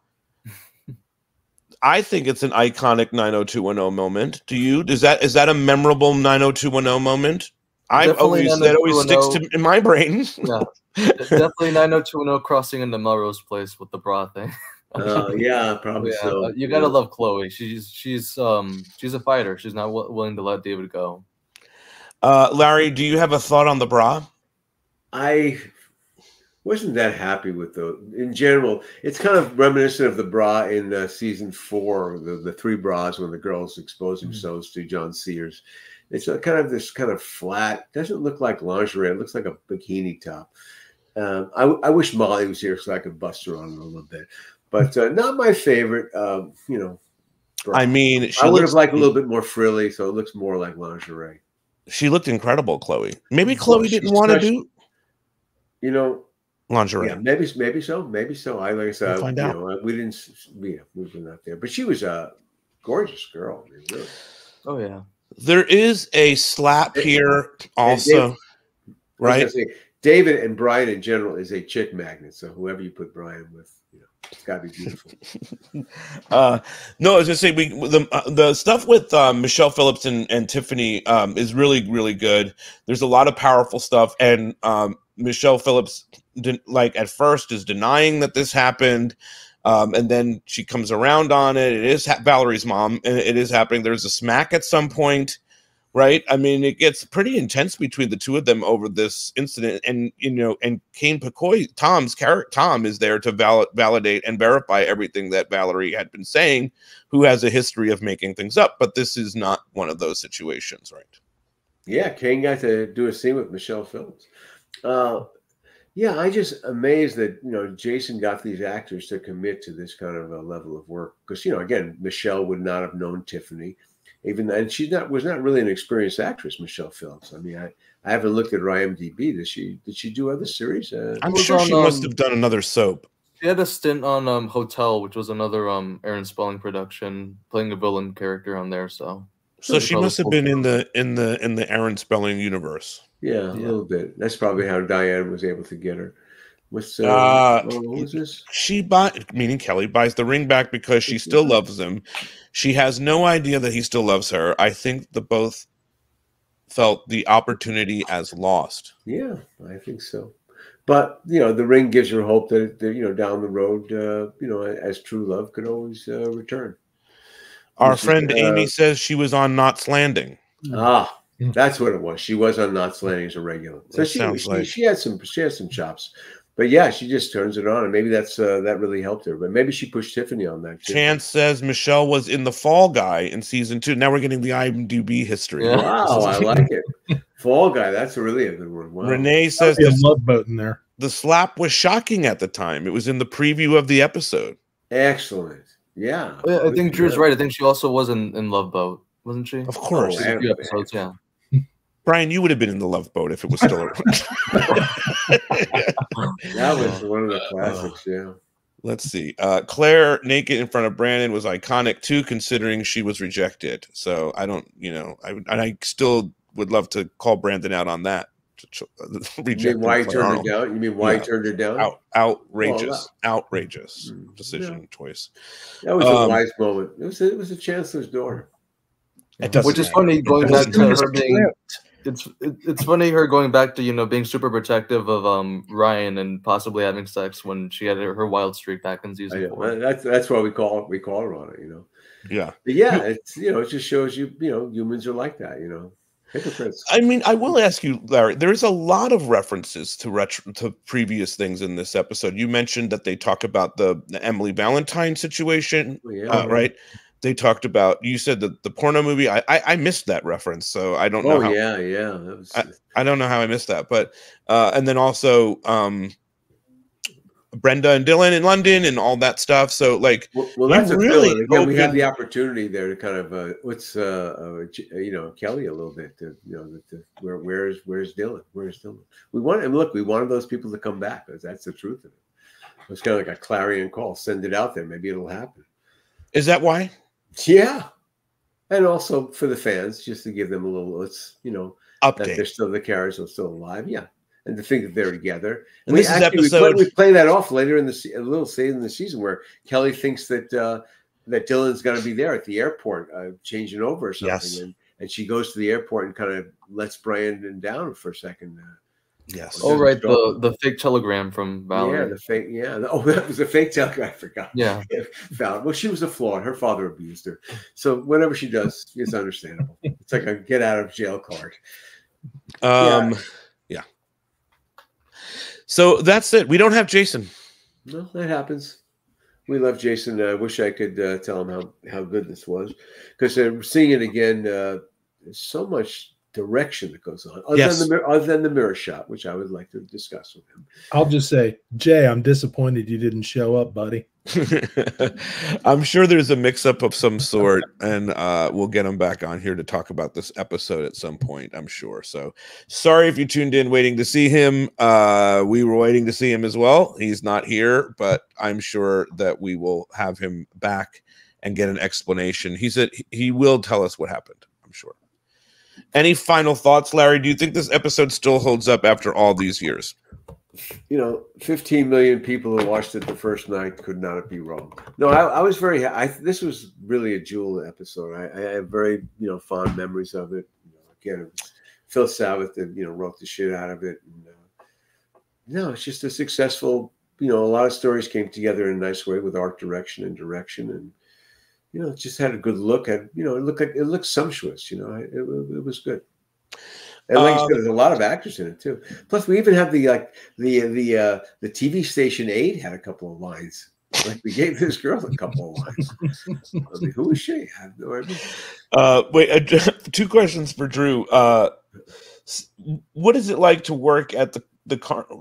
I think it's an iconic 90210 moment. Do you? Is that a memorable 90210 moment? That always sticks in my brain. Yeah, definitely 90210 crossing into Melrose Place with the bra thing. Yeah, probably so. You gotta love Chloe. She's a fighter. She's not willing to let David go. Larry, do you have a thought on the bra? I wasn't that happy with in general. It's kind of reminiscent of the bra in season 4, the 3 bras when the girls expose themselves to John Sears. It's this kind of flat, doesn't look like lingerie. It looks like a bikini top. I wish Molly was here so I could bust her on it a little bit, but not my favorite. Bra. I mean, I would have liked a little bit more frilly, so it looks more like lingerie. She looked incredible, Chloe. Maybe Chloe didn't want to do, lingerie. Yeah, maybe so. I like I said, we'll find out. We were not there, but she was a gorgeous girl. I mean, really. Oh yeah. There is a slap here also, right? David and Bryan in general is a chick magnet. So whoever you put Bryan with, it's got to be beautiful. No, I was gonna say the stuff with Michelle Phillips and Tiffany is really, really good. There's a lot of powerful stuff, and Michelle Phillips at first is denying that this happened. And then she comes around on it. It is Valerie's mom, and it is happening. There's a smack at some point, right? I mean, it gets pretty intense between the two of them over this incident. And and Kane Picoy, Tom is there to validate and verify everything that Valerie had been saying, who has a history of making things up. But this is not one of those situations, right? Yeah, Kane got to do a scene with Michelle Phillips. Yeah, I just amazed that Jason got these actors to commit to this kind of a level of work because again, Michelle would not have known Tiffany, and she was not really an experienced actress, Michelle Phillips. I mean, I haven't looked at her IMDb. Did she do other series? I'm sure she must have done another soap. She had a stint on Hotel, which was another Aaron Spelling production, playing a villain character on there. So she must have been in the Aaron Spelling universe. Yeah, a little bit. That's probably how Diane was able to get her. What was this? Meaning Kelly, buys the ring back because she still loves him. She has no idea that he still loves her. I think the both felt the opportunity as lost. Yeah, I think so. But the ring gives her hope that down the road, as true love could always return. Our friend Amy says she was on Knots Landing. That's what it was. She was on Knots Landing as a regular. So she had some chops. But yeah, she just turns it on, and maybe that really helped her. But maybe she pushed Tiffany on that too. Chance says Michelle was in The Fall Guy in season 2. Now we're getting the IMDb history. Yeah. Wow, I like it. Fall Guy, that's really a good one. Wow. Renee says a love boat in there. The slap was shocking at the time. It was in the preview of the episode. Excellent. Yeah. I think Drew's right. I think she also was in Love Boat, wasn't she? Of course. A few episodes, yeah. Bryan, you would have been in the Love Boat if it was still around. That was one of the classics, yeah. Let's see. Claire naked in front of Brandon was iconic too, considering she was rejected. So I don't, I still would love to call Brandon out on that. You mean why he turned her down? You mean why he turned her down? Outrageous decision choice. That was a wise moment. It was a chancellor's daughter. Which is funny going back to her being. It's funny her going back to being super protective of Ryan and possibly having sex when she had her wild streak back in season 4. That's why we call her on it, Yeah. But yeah, it's it just shows you humans are like that, hypocrites. I mean, I will ask you, Larry. There's a lot of references to previous things in this episode. You mentioned that they talk about the Emily Valentine situation, right? They talked about, you said that the porno movie. I missed that reference, so I don't know. That was, I don't know how I missed that, but and then also Brenda and Dylan in London and all that stuff. So like, well that's a really feeling. Again, we had the opportunity there to kind of Kelly a little bit. Where's Dylan? Where's Dylan? We wanted those people to come back, because that's the truth of it. It was kind of like a clarion call. Send it out there. Maybe it'll happen. Is that why? Yeah. And also for the fans, just to give them a little, update. That they're still, the characters are still alive. Yeah. And to think that they're together. And we play that off later in a little in the season where Kelly thinks that Dylan's going to be there at the airport, changing over or something. Yes. And she goes to the airport and kind of lets Bryan down for a second. Yes. Oh, right. The fake telegram from Valerie. Yeah, the fake. Yeah. Oh, that was a fake telegram. I forgot. Yeah. Well, she was a flawed. Her father abused her. So whatever she does, it's understandable. It's like a get out of jail card. Yeah. So that's it. We don't have Jason. No, that happens. We love Jason. I wish I could tell him how good this was, because seeing it again, there's so much direction that goes on other than the mirror shot, which I would like to discuss with him. I'll just say, Jay, I'm disappointed you didn't show up, buddy. I'm sure there's a mix-up of some sort, and we'll get him back on here to talk about this episode at some point, I'm sure. So sorry if you tuned in waiting to see him. We were waiting to see him as well. He's not here, but I'm sure that we will have him back and get an explanation. He said he will tell us what happened, I'm sure. Any final thoughts, Larry? Do you think this episode still holds up after all these years? 15 million people who watched it the first night could not be wrong. No, I was very this was really a jewel episode. I have very, fond memories of it. Again, it was Phil Savith that, wrote the shit out of it. And, it's just a successful, a lot of stories came together in a nice way with art direction and direction. And, it just had a good look at, it looked sumptuous, it was good. And like you said, there's a lot of actors in it too. Plus, we even have the TV station aide had a couple of lines. Like we gave this girl a couple of lines. I mean, who is she? I have no idea. Wait, 2 questions for Drew. What is it like to work at the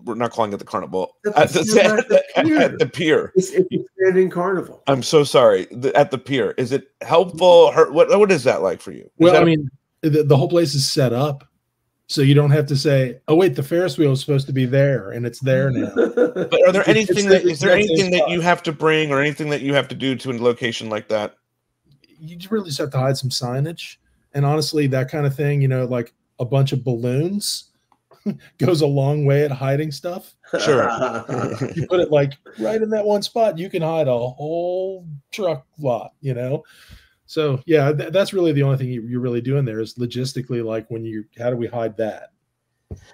we're not calling it the carnival, at the pier? It's a standing carnival. I'm so sorry. At the pier, is it helpful? What is that like for you? The whole place is set up, so you don't have to say, "Oh wait, the Ferris wheel is supposed to be there," and it's there now. But are there anything that you have to bring, or anything that you have to do to a location like that? You really just have to hide some signage, and honestly, that kind of thing, like a bunch of balloons goes a long way at hiding stuff. Sure. You put it like right in that one spot, you can hide a whole truck lot, So yeah, that's really the only thing you're really doing there is logistically, like how do we hide that?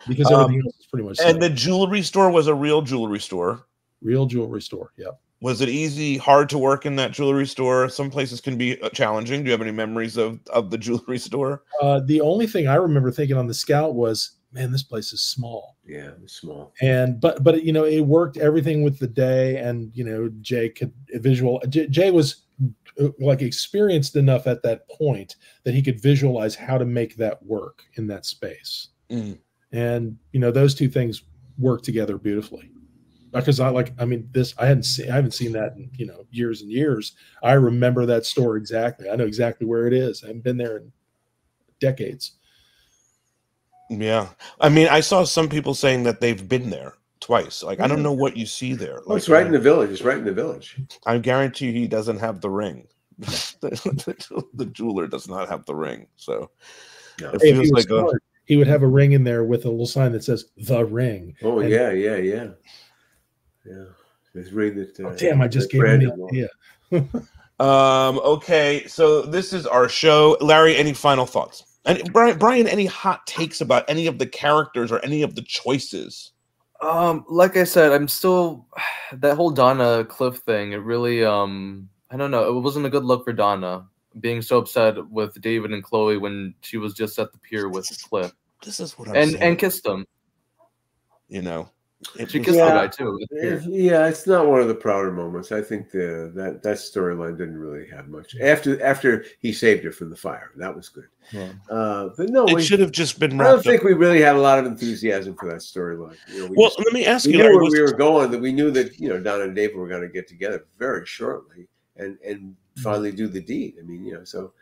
Because everything else is pretty much and the jewelry store was a real jewelry store. Real jewelry store, yeah. Was it easy, hard to work in that jewelry store? Some places can be challenging. Do you have any memories of the jewelry store? The only thing I remember thinking on the Scout was, man, this place is small. Yeah, it's small. And but it worked everything with the day, and Jay could Jay was like experienced enough at that point that he could visualize how to make that work in that space. And those two things work together beautifully. Because I haven't seen that in years and years. I remember that store exactly. I know exactly where it is. I haven't been there in decades. Yeah, I saw some people saying that they've been there twice. Like, I don't know what you see there. Like, it's right in the village. It's right in the village. I guarantee you he doesn't have the ring. The jeweler does not have the ring. So it feels like he would have a ring in there with a little sign that says "The Ring." Oh, and yeah. This ring that. Damn! I just gave him the idea. Okay, so this is our show. Larry, any final thoughts? And Bryan, any hot takes about any of the characters or any of the choices? Like I said, I'm still that whole Donna Cliff thing. It really, I don't know. It wasn't a good look for Donna being so upset with David and Chloe when she was just at the pier with Cliff. This is what I'm saying. And kissed him. She kissed the guy too. Yeah, it's not one of the prouder moments. I think that storyline didn't really have much after he saved her from the fire. That was good. Yeah. But no, It should have just been. I don't think we really had a lot of enthusiasm for that storyline. Let me ask you. We knew where we were going. That we knew that Don and David were going to get together very shortly and finally do the deed. I mean, so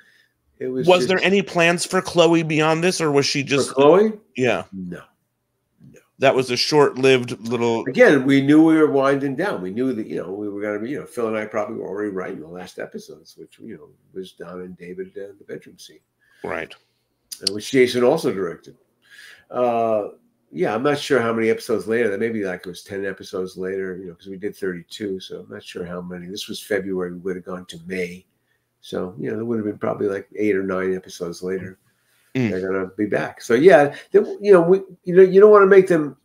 it was. Was there any plans for Chloe beyond this, or was she just for Chloe? Yeah. No. That was a short-lived little. Again, we knew we were winding down. We knew that we were going to be. Phil and I probably were already writing the last episodes, which was Don and David in the bedroom scene, right? Which Jason also directed. I'm not sure how many episodes later. That maybe it was 10 episodes later. Because we did 32, so I'm not sure how many. This was February. We would have gone to May, so there would have been probably like 8 or 9 episodes later. They're gonna be back. So you don't want to make them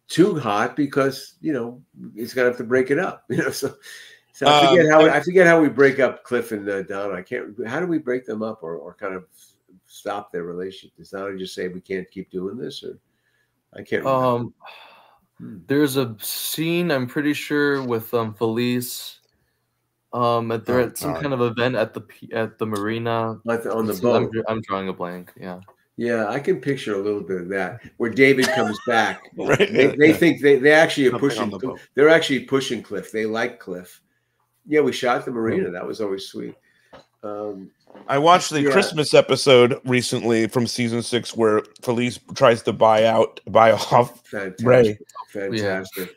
too hot because it's gonna have to break it up. So I forget how we break up Cliff and Donna. How do we break them up or kind of stop their relationship? Does Donna just say we can't keep doing this, or I can't remember. There's a scene I'm pretty sure with Felice. They're at some kind of event at the marina on the boat. I'm drawing a blank. Yeah, I can picture a little bit of that where David comes back. Right. They think they actually are pushing. They're actually pushing Cliff. They like Cliff. Yeah, we shot at the marina. That was always sweet. I watched the Christmas episode recently from season 6 where Felice tries to buy off Ray. Fantastic.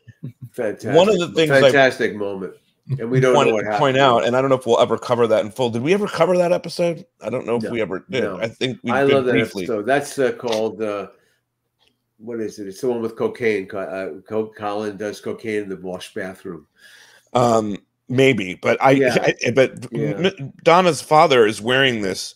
One of the things fantastic moment. And we don't know what happened. Point out, and I don't know if we'll ever cover that in full. Did we ever cover that episode? I don't know if we ever did. No. I think we did love that briefly. Episode. That's called what is it? It's the one with cocaine. Colin does cocaine in the wash bathroom. Maybe, but Donna's father is wearing this.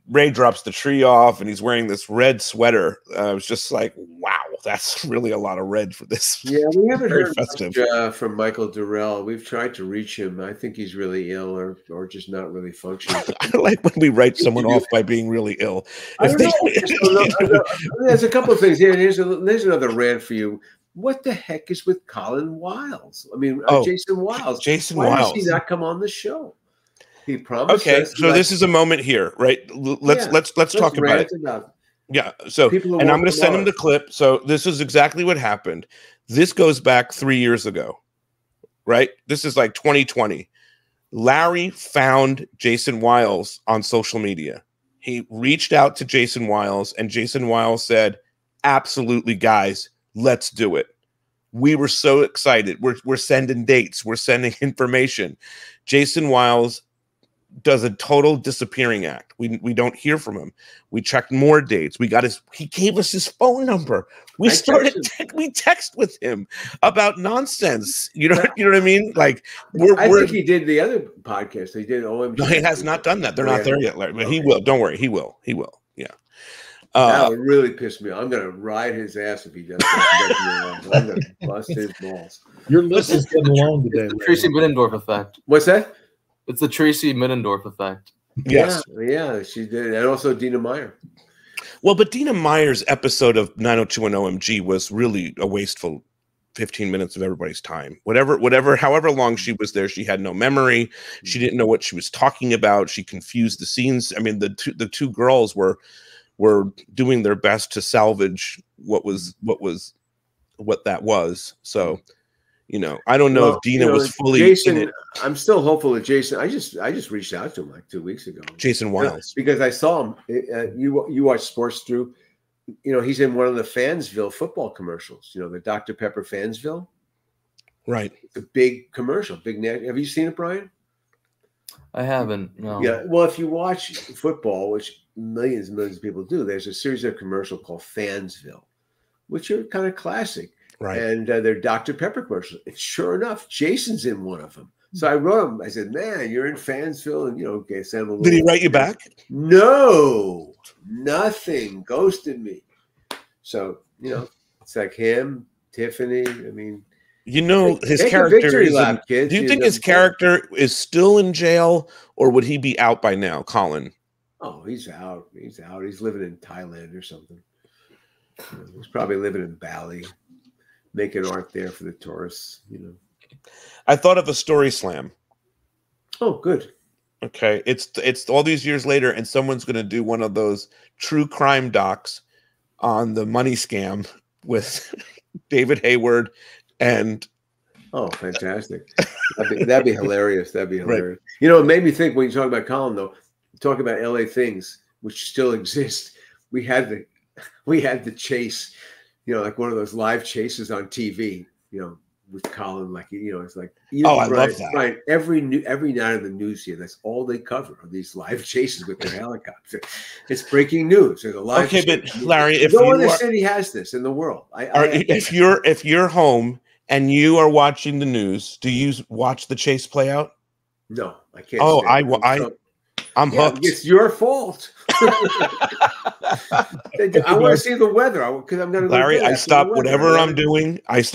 Ray drops the tree off, and he's wearing this red sweater. I was just like, wow, that's really a lot of red for this. Yeah, we haven't heard much from Michael Durrell. We've tried to reach him. I think he's really ill or just not really functioning. I like when we write someone off by being really ill. There's a couple of things here. There's another rant for you. What the heck is with Colin Wiles? I mean, Jason Wiles. Why does he not come on the show? He promised. Okay, so this is a moment here, right? Let's talk about it. Yeah. So, and I'm going to send him the clip. So this is exactly what happened. This goes back 3 years ago, right? This is like 2020. Larry found Jason Wiles on social media. He reached out to Jason Wiles, and Jason Wiles said, "Absolutely, guys, let's do it." We were so excited. We're sending dates. We're sending information. Jason Wiles does a total disappearing act. We don't hear from him. We checked more dates. He gave us his phone number. We text with him about nonsense. You know what I mean? Like I think he did the other podcast. He did OMG. No, he has not done that. They're not there yet, Larry. But he will. Don't worry. He will. Yeah. That would really piss me off. I'm going to ride his ass if he does that. I'm going to bust his balls. Your list is getting long today. The Tracy Middendorf effect. What's that? It's the Tracy Middendorf effect. Yes. Yeah, she did. And also Dina Meyer. Well, but Dina Meyer's episode of 90210 OMG was really a wasteful 15 minutes of everybody's time. However long she was there, she had no memory. She didn't know what she was talking about. She confused the scenes. I mean, the two girls were doing their best to salvage what that was. So, I don't know if Dina was fully Jason, in it. I'm still hopeful that Jason. I just reached out to him like 2 weeks ago. Jason Wiles, because I saw him. You watch sports, Drew. He's in one of the Fansville football commercials. The Dr. Pepper Fansville. Right. It's a big commercial. Have you seen it, Brian? I haven't. No. Yeah. Well, if you watch football, which millions and millions of people do, there's a series of commercials called Fansville, which are kind of classic. Right. And they're Dr. Pepper commercials. And sure enough, Jason's in one of them. So I wrote him. I said, "Man, you're in Fansville," and okay, send him a little. Did he write you back? No, nothing. Ghosted me. So it's like him, Tiffany. I mean, his character. Do you think his character is still in jail, or would he be out by now, Colin? Oh, he's out. He's out. He's living in Thailand or something. He's probably living in Bali. making art there for the tourists. You know. I thought of a story slam. Oh, good. Okay, it's all these years later, and someone's going to do one of those true crime docs on the money scam with David Hayward and. Oh, fantastic! That'd be hilarious. That'd be hilarious. Right. You know, it made me think when you talk about Colin, though, talk about LA things which still exist. We had the chase, you know, like one of those live chases on TV, you know, with Colin, like, you know, it's like, I love that. Right, every night of the news here, that's all they cover are these live chases with their helicopter. It's breaking news. There's a live chase. But Larry, if no other city has this in the world. If you're home and you are watching the news, do you watch the chase play out? No, I can't. Oh, I'm hooked. It's your fault. I want to see the weather because I'm going to. Larry, I stop whatever I'm doing. I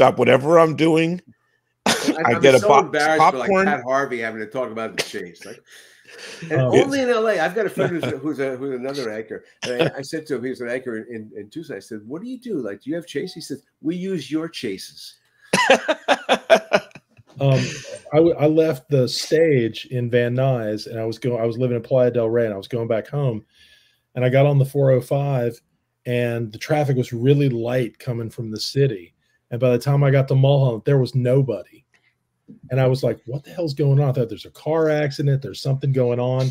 get a box of popcorn. Like Pat Harvey having to talk about the chase. Like, and only in LA. I've got a friend who's another anchor. And I said to him, he's an anchor in Tucson. I said, "What do you do? Like, do you have chase?" He says, "We use your chases." I left the stage in Van Nuys, and I was living in Playa del Rey, and I was going back home, and I got on the 405, and the traffic was really light coming from the city. And by the time I got to Mulholland, there was nobody. And I was like, what the hell's going on? I thought there's a car accident. There's something going on.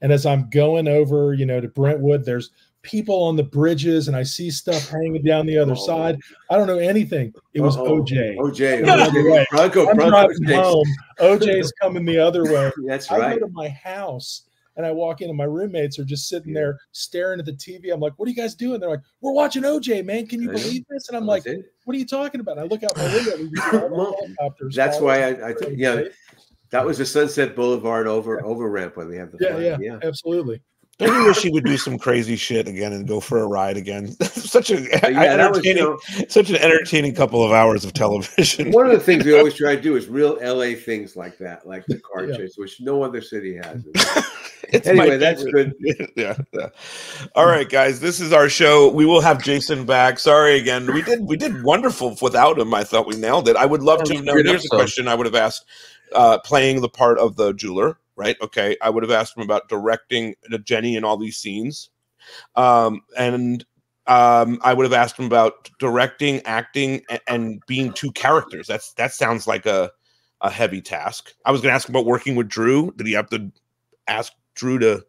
And as I'm going over, you know, to Brentwood, there's people on the bridges, and I see stuff hanging down the other side. I don't know anything. It was OJ. OJ. Bronco home. OJ's coming the other way. That's right. I go to my house, and I walk in, and my roommates are just sitting there staring at the TV. I'm like, what are you guys doing? They're like, we're watching OJ, man. Can you believe this? And I'm like, what are you talking about? And I look out my window. That's why that was the Sunset Boulevard over ramp when we have the yeah, absolutely. I really wish he would do some crazy shit again and go for a ride again. such an entertaining couple of hours of television. One of the things we always try to do is real LA things like that, like the car chase, which no other city has. Anyway, that's good. Yeah. All right, guys, this is our show. We will have Jason back. Sorry again. We did wonderful without him. I thought we nailed it. I would love to know. Here's a question I would have asked, playing the part of the jeweler. Right. Okay. I would have asked him about directing Jenny in all these scenes. I would have asked him about directing, acting, and being two characters. That sounds like a heavy task. I was going to ask him about working with Drew. Did he have to ask Drew to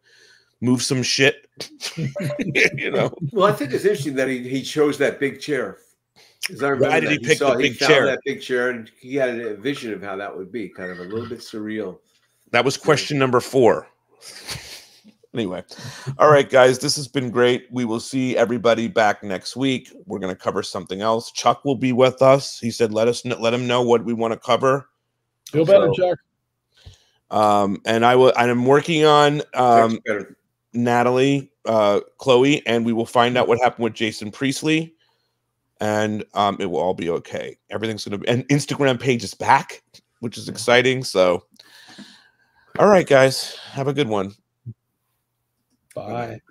move some shit? You know? Well, I think it's interesting that he chose that big chair. Why did he pick the big chair? That big chair, and he had a vision of how that would be, kind of a little bit surreal. That was question number 4. Anyway, all right, guys, this has been great. We will see everybody back next week. We're going to cover something else. Chuck will be with us. He said, let him know what we want to cover. Feel better, Chuck. And I'm working on Natalie, Chloe, and we will find out what happened with Jason Priestley, and it will all be okay. Everything's going to be, and Instagram page is back, which is exciting. So. All right, guys. Have a good one. Bye.